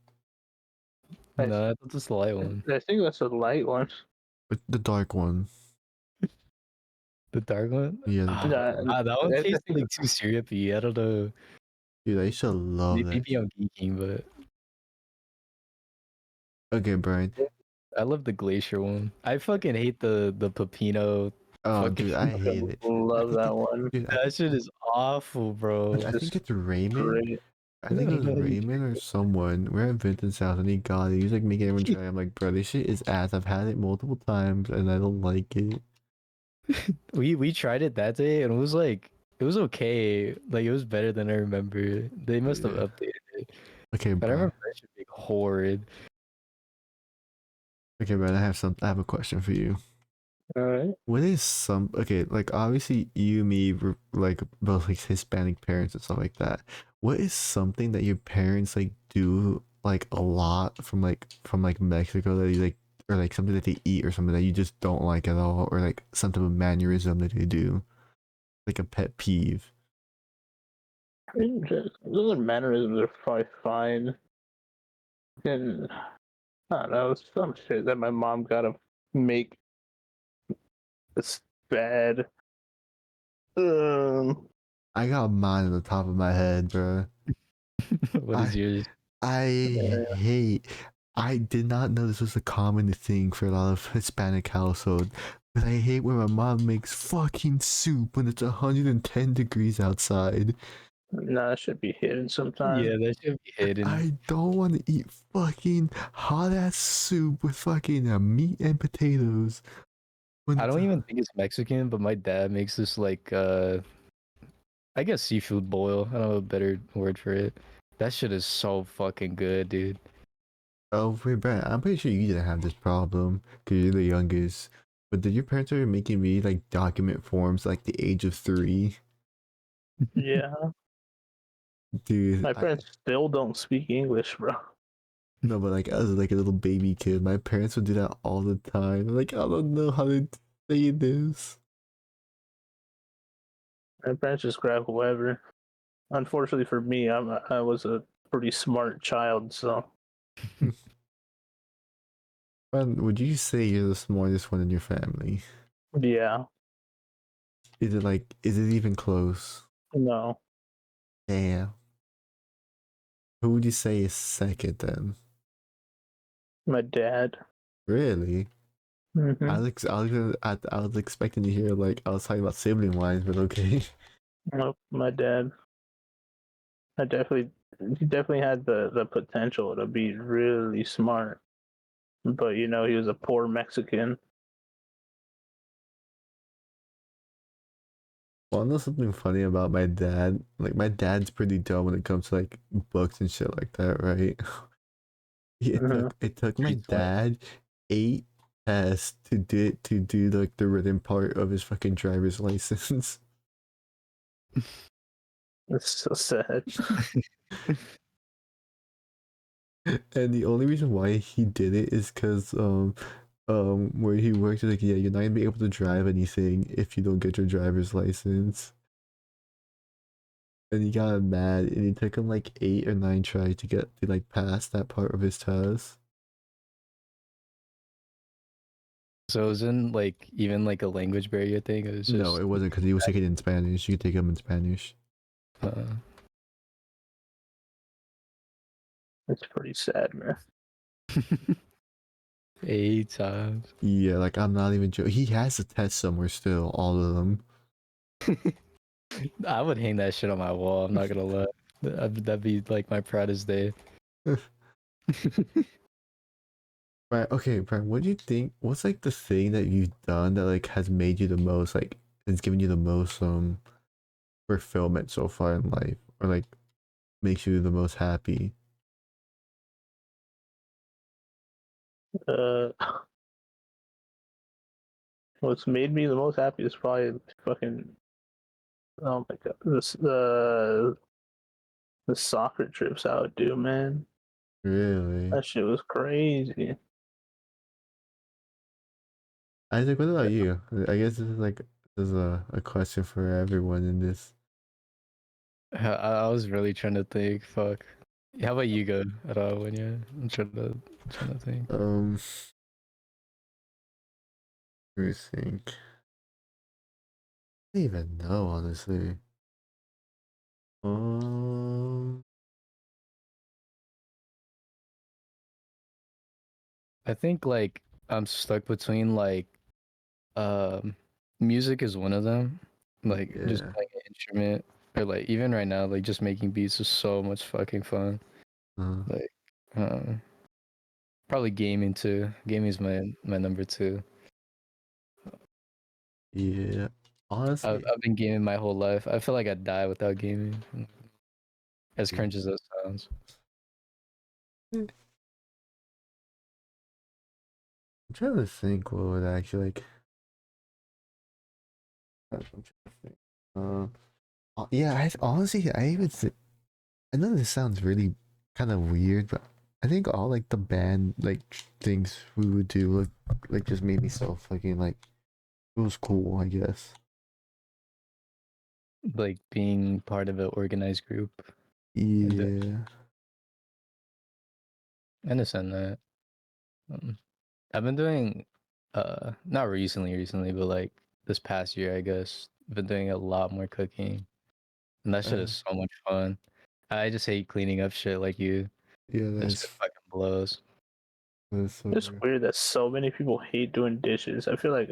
No, that's just the light one. I think that's a light one. But the dark one. The dark one? Yeah, the dark Yeah, one. That one I tastes think like too syrupy. I don't know. Dude, I used to love that. Maybe I'm geeking, but Okay, Brian. I love the glacier one. I fucking hate the pepino. Oh, Fucking dude, I hate it. love that one. Dude, that shit is awful, bro. I think it's Raymond. Great. I think it was Raymond or someone. We're at Vinton's house and he got it. He was like making everyone try. I'm like, bro, this shit is ass. I've had it multiple times and I don't like it. We tried it that day and it was okay. Like it was better than I remember. They must have Yeah. updated it. Okay, But I bro. remember that shit being horrid. Okay, Brian, I have a question for you. Alright. What is okay, like obviously you, me, like both like Hispanic parents and stuff like that. What is something that your parents like do like a lot from like Mexico that you like, or like something that they eat or something that you just don't like at all, or like some type of mannerism that they do, like a pet peeve? Those mannerisms are probably fine. And I don't know, some shit that my mom gotta make. It's bad. I got mine on the top of my head, bro. What is I yours? I hate. I did not know this was a common thing for a lot of Hispanic households, but I hate when my mom makes fucking soup when it's 110 degrees outside. Nah, that should be hidden sometime. Yeah, that should be hidden. I don't want to eat fucking hot ass soup with fucking meat and potatoes. I don't even think it's Mexican, but my dad makes this like I guess seafood boil. I don't know a better word for it. That shit is so fucking good, dude. Oh, wait, Brent, I'm pretty sure you didn't have this problem because you're the youngest. But did your parents ever make you read like document forms like the age of 3? Yeah. Dude, My parents still don't speak English, bro. no, but like as like a little baby kid, my parents would do that all the time. Like, I don't know how to say this. My parents just grab whoever. Unfortunately for me, I was a pretty smart child, so Man, would you say you're the smartest one in your family? yeah. Is it even close? No. Damn. Who would you say is second then? My dad. Really? Mm-hmm. I was expecting to hear like I was talking about sibling wise, but okay. Nope, my dad. He definitely had the potential to be really smart, but he was a poor Mexican. Wanna know something funny about my dad? Like my dad's pretty dumb when it comes to like books and shit like that, right? It took my Pretty smart. dad 8 tests to do like the written part of his fucking driver's license. It's so sad. And the only reason why he did it is because where he works, like, yeah, you're not gonna be able to drive anything if you don't get your driver's license. And he got mad, and it took him like 8 or 9 tries to get to like pass that part of his test. So it wasn't like even like a language barrier thing. It was No, just it wasn't because he was taking it in Spanish. You could take him in Spanish. uh, It's pretty sad, man. 8 times. Yeah, like I'm not even joking. He has a test somewhere still, all of them. I would hang that shit on my wall. I'm not gonna lie. That'd be like my proudest day. Right, okay, Brian, what do you think? What's like the thing that you've done that like has made you the most like has given you the most fulfillment so far in life, or like makes you the most happy? Uh, what's made me the most happy is probably fucking. Oh my god, the soccer trips I would do, man. Really? That shit was crazy. Isaac, what about you? I guess this is a question for everyone in this. I was really trying to think. Fuck. How about you go at all when you're I'm trying to think. Let me think. I don't even know, honestly. Um, I think like I'm stuck between like um music is one of them. Like just yeah. playing an instrument or like even right now like just making beats is so much fucking fun. Uh, Like um probably gaming too. Gaming is my number two. yeah. I've Honestly, I've been gaming my whole life. I feel like I'd die without gaming. As yeah. cringe as that sounds. I'm trying to think what would actually like. I'm trying to think. Yeah. Honestly, I know this sounds really kind of weird, but I think all like the band like things we would do like just made me so fucking like it was cool, I guess. Like being part of an organized group. And Yeah. I understand that. Um, I've been doing not recently, but like this past year, I guess, been doing a lot more cooking. And that shit Uh, is so much fun. I just hate cleaning up shit like you. yeah, That shit fucking blows. that's so It's real. weird that so many people hate doing dishes. I feel like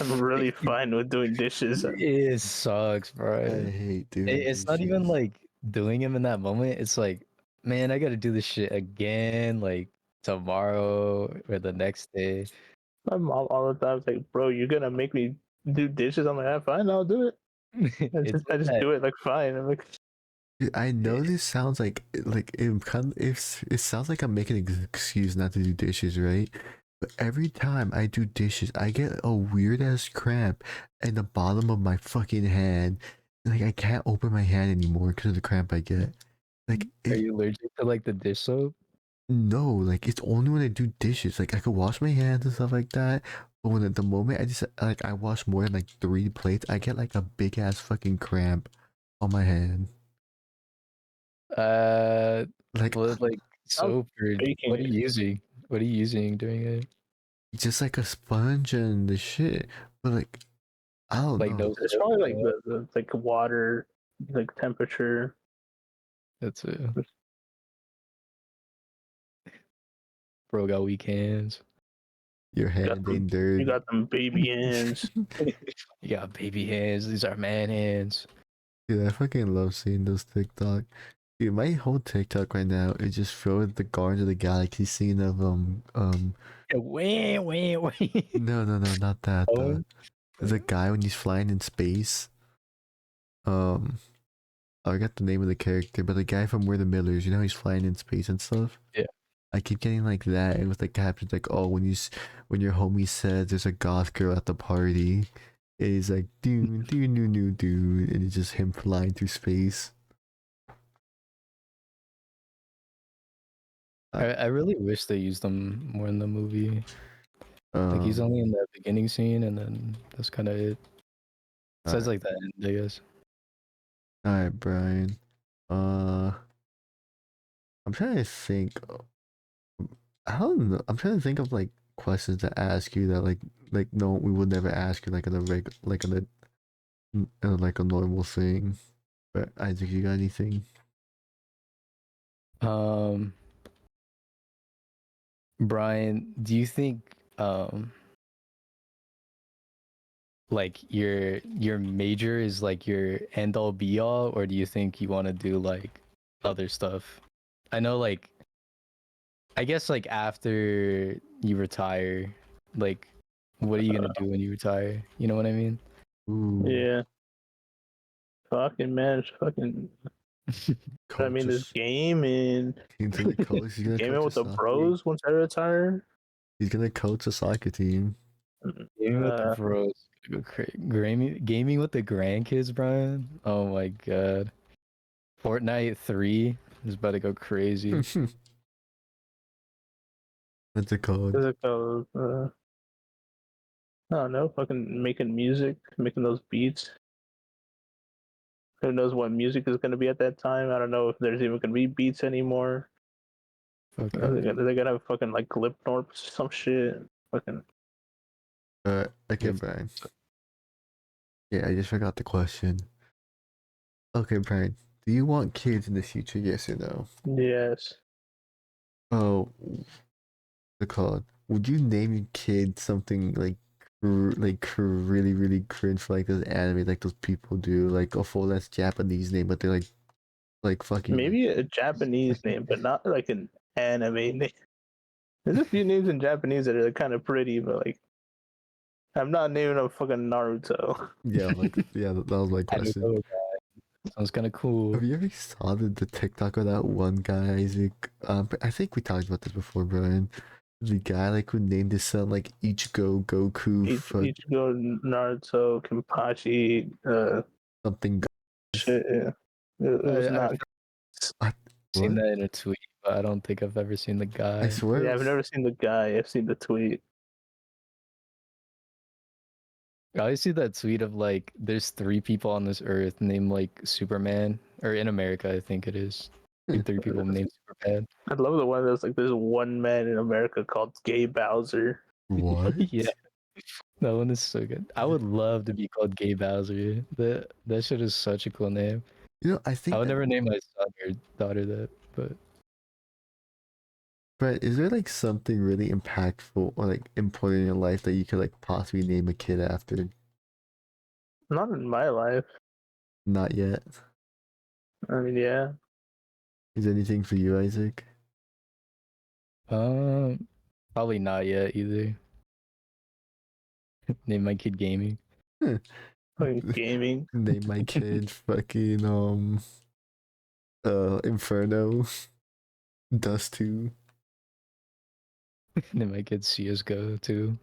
I'm really fine with doing dishes. It sucks, bro. I hate doing It's not even dishes. like doing them in that moment. It's like, man, I gotta do this shit again, like tomorrow or the next day. My mom all the time is like, "Bro, you're gonna make me do dishes?" I'm like, "Ah, fine, I'll do it." It's I like just that. do it like fine. I'm like, Dude, I know this sounds like it sounds like I'm making an excuse not to do dishes, right? But every time I do dishes, I get a weird ass cramp in the bottom of my fucking hand. Like I can't open my hand anymore because of the cramp I get. Like Are it you allergic to like the dish soap? No, like it's only when I do dishes. Like I could wash my hands and stuff like that. But when at the moment I wash more than like 3 plates, I get like a big ass fucking cramp on my hand. Uh, Like what like I'm soap or baking what are it. you using? What are you using doing it? just like a sponge and the shit. But like I don't Like know. no It's soap probably at like all? the like water, like temperature. That's it. Bro got weak hands. Your Got hand them, ain't you dirty. got them baby hands. You got baby hands. These are man hands. Dude, I fucking love seeing those TikTok. Dude, my whole TikTok right now is just showing the Guardians of the Galaxy scene of Wah, wah, wah. no, not that. Oh, The guy when he's flying in space. I got the name of the character, but the guy from We're the Millers, you know, he's flying in space and stuff. Yeah. I keep getting like that, and with the captions like, "Oh, when your homie says there's a goth girl at the party, it is like do do do do do, and it's just him flying through space." I really wish they used him more in the movie. Like he's only in the beginning scene, and then that's kind of it. Says like that, I guess. All right, Brian. I'm trying to think. I don't know. I'm trying to think of like questions to ask you that like no, we would never ask you like on a like a normal thing. But Isaac, you got anything? Brian, do you think like your major is like your end all be all, or do you think you want to do like other stuff? I know, like, I guess like after you retire, like, what are you gonna do when you retire? You know what I mean? Ooh, Yeah. Fucking man, fucking. I mean, this coaches. gaming, Into the coach. He's gonna gaming coach a with the soccer. bros once I retire. He's gonna coach a soccer team. Gaming with the bros, go gaming with the grandkids, Brian. Oh my god, Fortnite 3 is about to go crazy. What's it called? What's it called? I don't know. Fucking making music, making those beats. Who knows what music is going to be at that time? I don't know if there's even going to be beats anymore. Okay. They're gonna have fucking like lip norps, some shit. Fucking. Okay, If Brian. Yeah, I just forgot the question. Okay, Brian. Do you want kids in the future? Yes or no? Yes. Oh, the called. Would you name your kid something really really cringe like those anime like those people do like a full ass Japanese name but they're like fucking like Maybe a Japanese name, but not like an anime name. There's a few names in Japanese that are kind of pretty, but like I'm not naming a fucking Naruto. yeah that was my I don't question. know, sounds kind of cool. Have you ever saw the TikTok of that one guy Isaac? I think we talked about this before, Brian. The guy like who named his son like Ichigo Goku Ichigo, Naruto, Kenpachi, something. shit. Yeah. It was I've not. seen What? that in a tweet, but I don't think I've ever seen the I guy. swear it Yeah, I've was. never seen the guy. I've seen the tweet. I always see that tweet of like, there's 3 people on this earth named like Superman, or in America, I think it is. Like 3 people named Superman. I love the one that's like there's one man in America called Gay Bowser. What? Yeah, that one is so good. I would love to be called Gay Bowser. That shit is such a cool name. You know, I I think would that. never name my son or daughter that, but But is there like something really impactful or like important in your life that you could like possibly name a kid after? Not in my life. Not yet. I mean, yeah. Is there anything for you, Isaac? probably not yet either. Name my kid Gaming. Like gaming. Name my kid fucking Inferno Dust 2. Name my kid CS:GO too.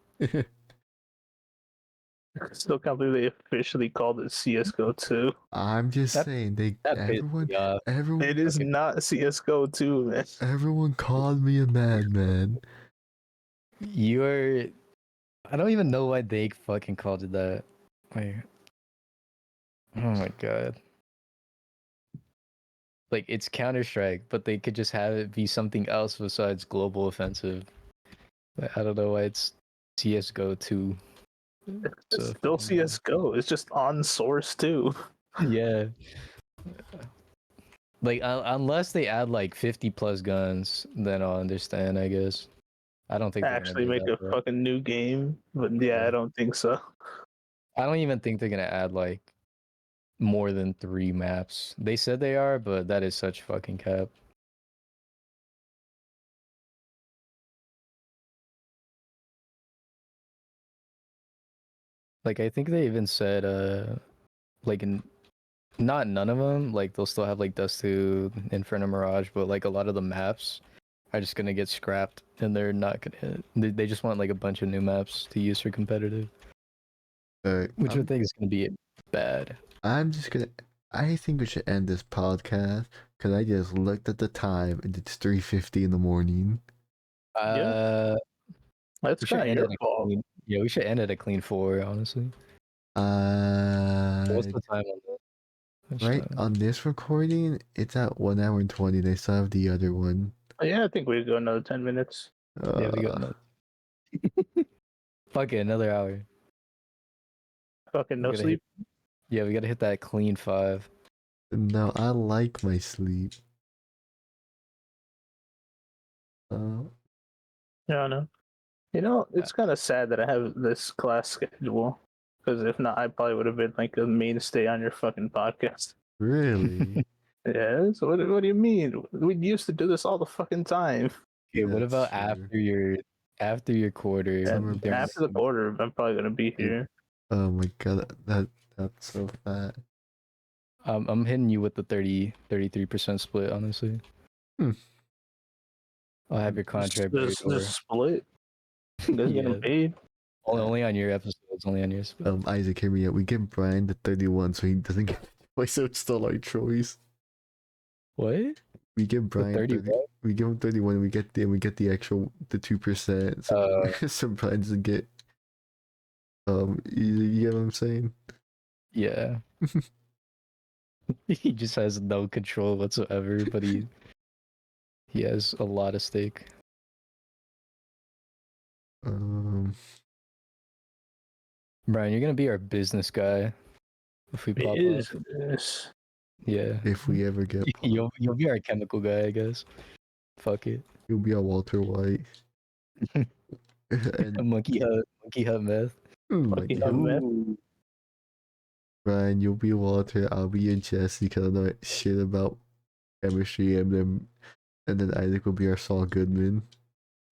Still can't believe they officially called it CS:GO 2. I'm just That saying that pissed me off. It is not CS:GO 2, man. everyone called me a madman. You're. I don't even know why they fucking called it that. Like, oh my god. Like it's Counter Strike, but they could just have it be something else besides Global Offensive. Like, I don't know why it's CS:GO 2. It's So still CS:GO. It's just on Source too. yeah. Like unless they add like 50 plus guns, then I'll understand, I guess. I don't think they're gonna Actually do make that, a bro. fucking new game. But yeah, Yeah. I don't think so. I don't even think they're gonna add like more than 3 maps. They said they are, but that is such fucking cap. Like I think they even said like in Not none of them. Like they'll still have like Dust 2, Inferno Mirage, but like a lot of the maps are just gonna get scrapped, and they're not gonna. They just want like a bunch of new maps to use for competitive, which I think is gonna be bad. I'm just gonna. I think we should end this podcast because I just looked at the time and it's 3:50 in the morning. That's We should kind of end your at a fault. clean. Yeah, we should end at a clean 4. Honestly, what's the time on that? Right on this recording, it's at 1 hour and 20. They still have the other one. Yeah, I think we go another 10 minutes. Yeah, we got another. Fuck it, another hour. Fucking no sleep. Yeah, we gotta hit that clean 5. No, I like my sleep. Yeah, I know. You know, it's kind of sad that I have this class schedule. Because if not, I probably would have been like a mainstay on your fucking podcast. Really? Yeah. So what do you mean? We used to do this all the fucking time. Okay, what That's about true. after your quarter? And after the quarter, I'm probably gonna be here. Oh my god, that's so fat. I'm hitting you with the 33% split, honestly. I'll have your contract by your door. Just split. You guys getting paid? Only on your episodes, only on yours. Isaac, hear me out. We give Brian the 31 so he doesn't get the choice, so it's still our choice. What? We give Brian 30. We give him 31. We get the extra 2%. So Brian doesn't get. You get what I'm saying? Yeah. He just has no control whatsoever, but he has a lot of stake. Brian, you're gonna be our business guy if we pop up. Yeah. If we ever get you'll be our chemical guy, I guess. Fuck it. You'll be our Walter White. And monkey hut meth. Monkey hut meth. Brian, you'll be Walter. I'll be in Jesse because I know shit about chemistry, and then Isaac will be our Saul Goodman.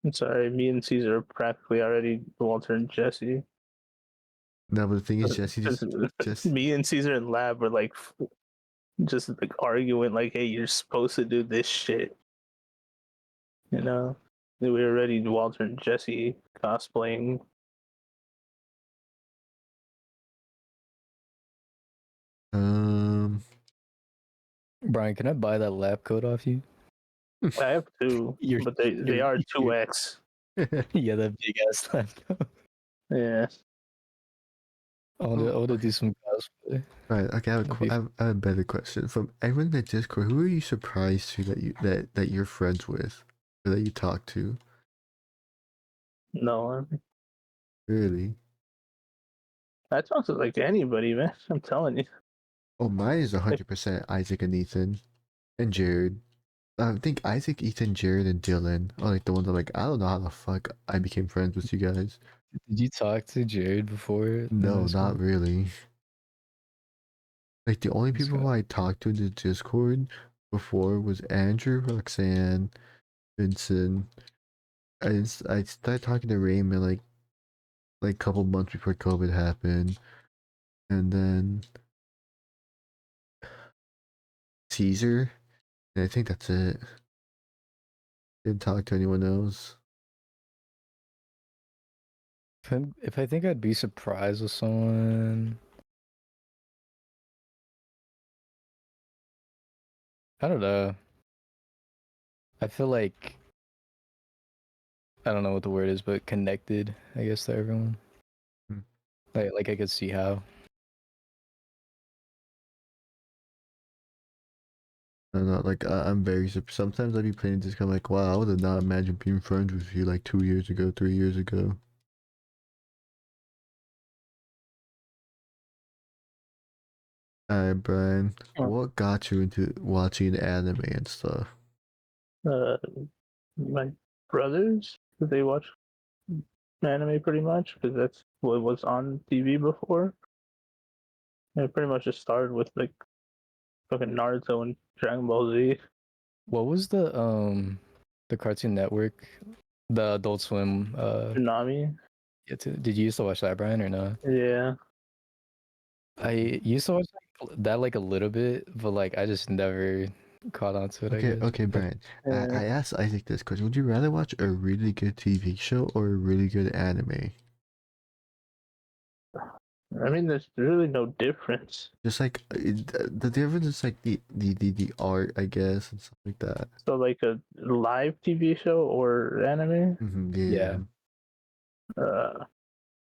I'm sorry, me and Caesar are practically already Walter and Jesse. No, but the thing is, Jesse just me and Caesar in lab were like just like arguing, like, "Hey, you're supposed to do this shit." You know, we were already Walter and Jesse cosplaying. Brian, can I buy that lab coat off you? I have 2, but they are 2x. Yeah, that big ass lab coat. Yeah. I want to do some cosplay. Right. Okay. I have a better question. From everyone in the Discord, who are you surprised to that you're friends with, or that you talk to? No one. Really? I talk to like anybody, man. I'm telling you. Oh, mine is 100% Isaac and Ethan, and Jared. I think Isaac, Ethan, Jared, and Dylan are like the ones that like I don't know how the fuck I became friends with you guys. Did you talk to Jared before? No, not really. Like the only people who I talked to in the Discord before was Andrew, Roxanne, Vincent. I started talking to Raymond like a couple months before COVID happened, and then Caesar. And I think that's it. Didn't talk to anyone else. If I think I'd be surprised with someone, I don't know. I feel like I don't know what the word is, but connected, I guess, to everyone. Like I could see how. I'm not like I'm very sometimes I'd be playing this kind of like, wow, I would have not imagined being friends with you like 2 years ago, 3 years ago. Alright, Brian, what got you into watching anime and stuff? My brothers, they watch anime pretty much because that's what was on TV before. And it pretty much just started with like fucking Naruto and Dragon Ball Z. What was the Cartoon Network, the Adult Swim Tsunami? Did you used to watch that, Brian, or not? Yeah. I used to watch that like a little bit, but like I just never caught on to it. I Okay, guess. okay, Brian. I asked Isaac this question. Would you rather watch a really good TV show or a really good anime? I mean, there's really no difference. Just like the difference is like the art, I guess, and stuff like that. So, like a live TV show or anime? Yeah.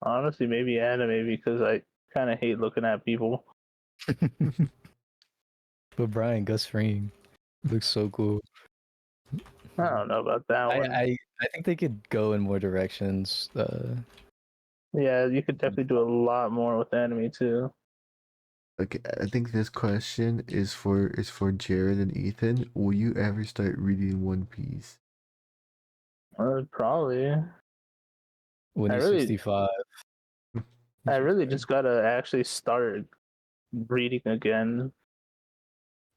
Honestly, maybe anime because I kind of hate looking at people. But Brian, Gus Fring looks so cool. I don't know about that one. I think they could go in more directions. Yeah, you could definitely do a lot more with anime too. Okay, I think this question is for Jared and Ethan. Will you ever start reading One Piece? Probably. When I he's really- 65. I really just gotta actually start reading again.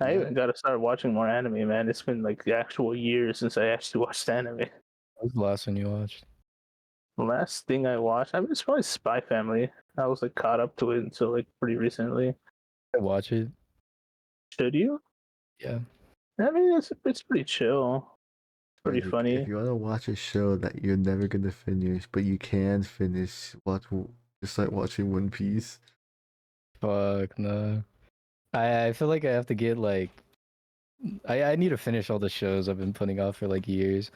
I even gotta start watching more anime, man. It's been like the actual years since I actually watched anime. What was the last one you watched? The last thing I watched, I mean, it's probably Spy Family. I was like caught up to it until like pretty recently. I watch it. Should you? Yeah. I mean, it's pretty chill. It's pretty Like, funny. if you want to watch a show that you're never gonna finish, but you can finish, just start watching One Piece. Fuck no. I feel like I have to get like I need to finish all the shows I've been putting off for like years.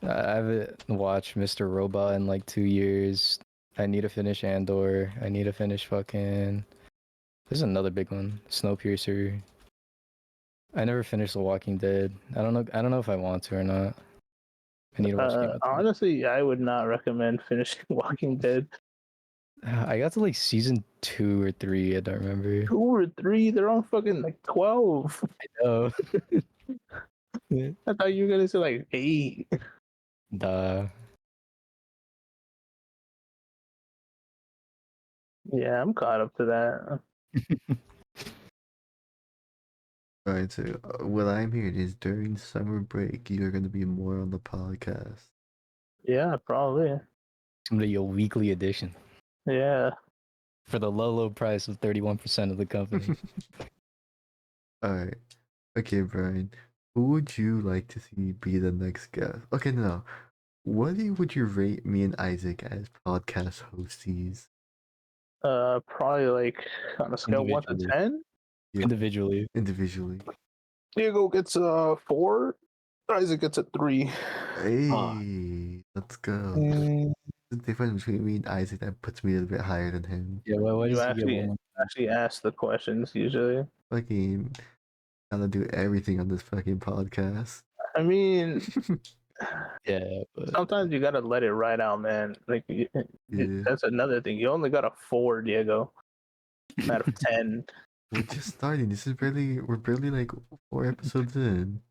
I haven't watched Mr. Robot in like 2 years. I need to finish Andor. I need to finish fucking. There's another big one, Snowpiercer. I never finished The Walking Dead. I don't know. I don't know if I want to or not. I need to watch Game of Thrones. Honestly, I would not recommend finishing Walking Dead. I got to like season 2 or 3. I don't remember. 2 or 3, they're on fucking like 12. I know. I thought you were gonna say like 8. Duh. Yeah, I'm caught up to that. Alright, so what I'm hearing is during summer break, you're gonna be more on the podcast. Yeah, probably. It's gonna be your weekly edition Yeah. for the low price of 31% of the company. Alright. Okay, Brian. Who would you like to see be the next guest? Okay, no. Would you rate me and Isaac as podcast hosties? Probably like on a scale 1 to Individually. 10. Yeah, Individually. individually. Diego gets a 4. Isaac gets a 3. Hey, let's go. The difference between me and Isaac that puts me a little bit higher than him. Yeah, why You does he get actually one? actually ask the questions usually. Fucking gotta do everything on this fucking podcast. I mean, Yeah, but sometimes you gotta let it ride out, man. Like Yeah. that's another thing. You only got a 4, Diego, out of 10. We're just starting. We're barely like 4 episodes in.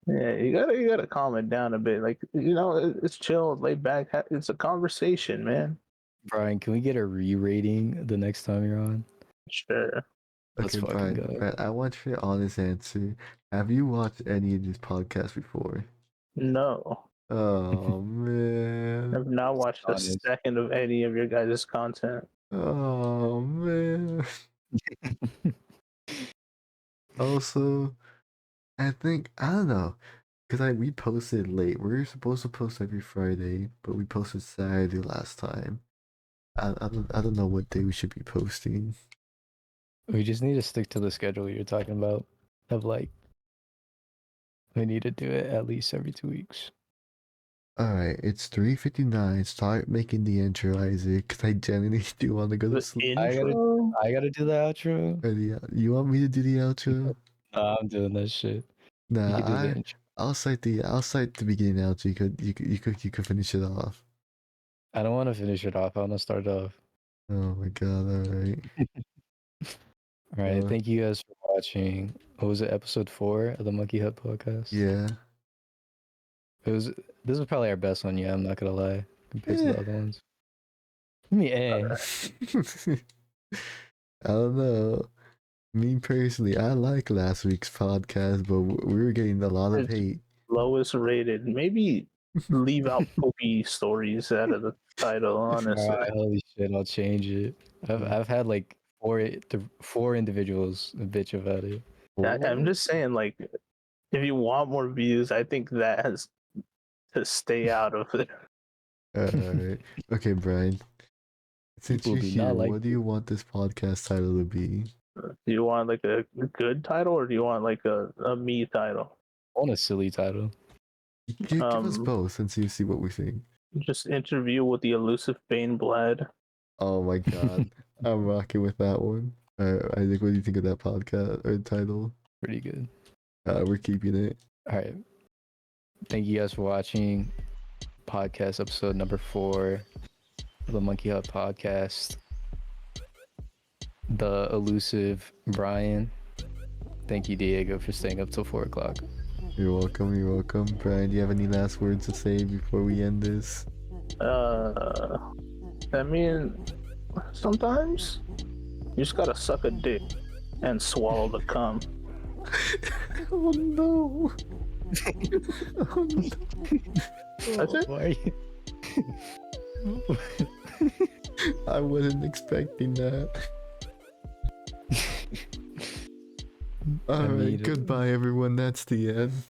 Yeah, you gotta calm it down a bit. Like it's chill, laid back. It's a conversation, man. Brian, can we get a re-rating the next time you're on? Sure. Let's Okay, fucking Brian, go. Brian, I want your honest answer. Have you watched any of these podcasts before? No, Oh man. I've not watched a Honest. second of any of your guys' content. Oh man. Also, I think I don't know, because we posted late. We were supposed to post every Friday, but we posted Saturday last time. I don't know what day we should be posting. We just need to stick to the schedule you're talking about. Of like, we need to do it at least every 2 weeks. Alright, it's 3:59. Start making the intro, Isaac, because I genuinely do want to go to The sleep. intro. I gotta do the outro. You want me to do the outro? Nah, I'm doing that shit. You Nah, can do the intro. I'll cite the beginning outro. You could finish it off. I don't want to finish it off. I want to start off. Oh my god! Alright. All right. Thank you guys for watching. What was it? Episode 4 of the Monkey Hut podcast. Yeah. This was probably our best one. Yeah, I'm not gonna lie compared to the other ones. Give me A. I don't know. Me personally, I like last week's podcast, but we were getting a lot of It's hate. lowest rated. Maybe leave out poopy stories out of the title. Honestly, Alright, holy shit! I'll change it. I've had like four individuals bitch about it. I'm just saying, like, if you want more views, I think that has to stay out of it. Alright. Okay, Brian. Since People you're do here, not like what do you want this podcast title to be? Do you want like a good title or do you want like a me title? on a silly title. Give us both and see what we think. Just interview with the elusive Bane Bled. Oh my god. I'm rocking with that one. Isaac, what do you think of that podcast or title? Pretty good. We're keeping it. All right. Thank you guys for watching podcast episode number 4 of the Monkey Hut podcast. The elusive Brian. Thank you, Diego, for staying up till 4 o'clock. You're welcome. You're welcome. Brian, do you have any last words to say before we end this? I mean, sometimes you just gotta suck a dick and swallow the cum. Oh no. Oh no. That's it? Why are you... I wasn't expecting that. Alright, goodbye everyone. That's the end.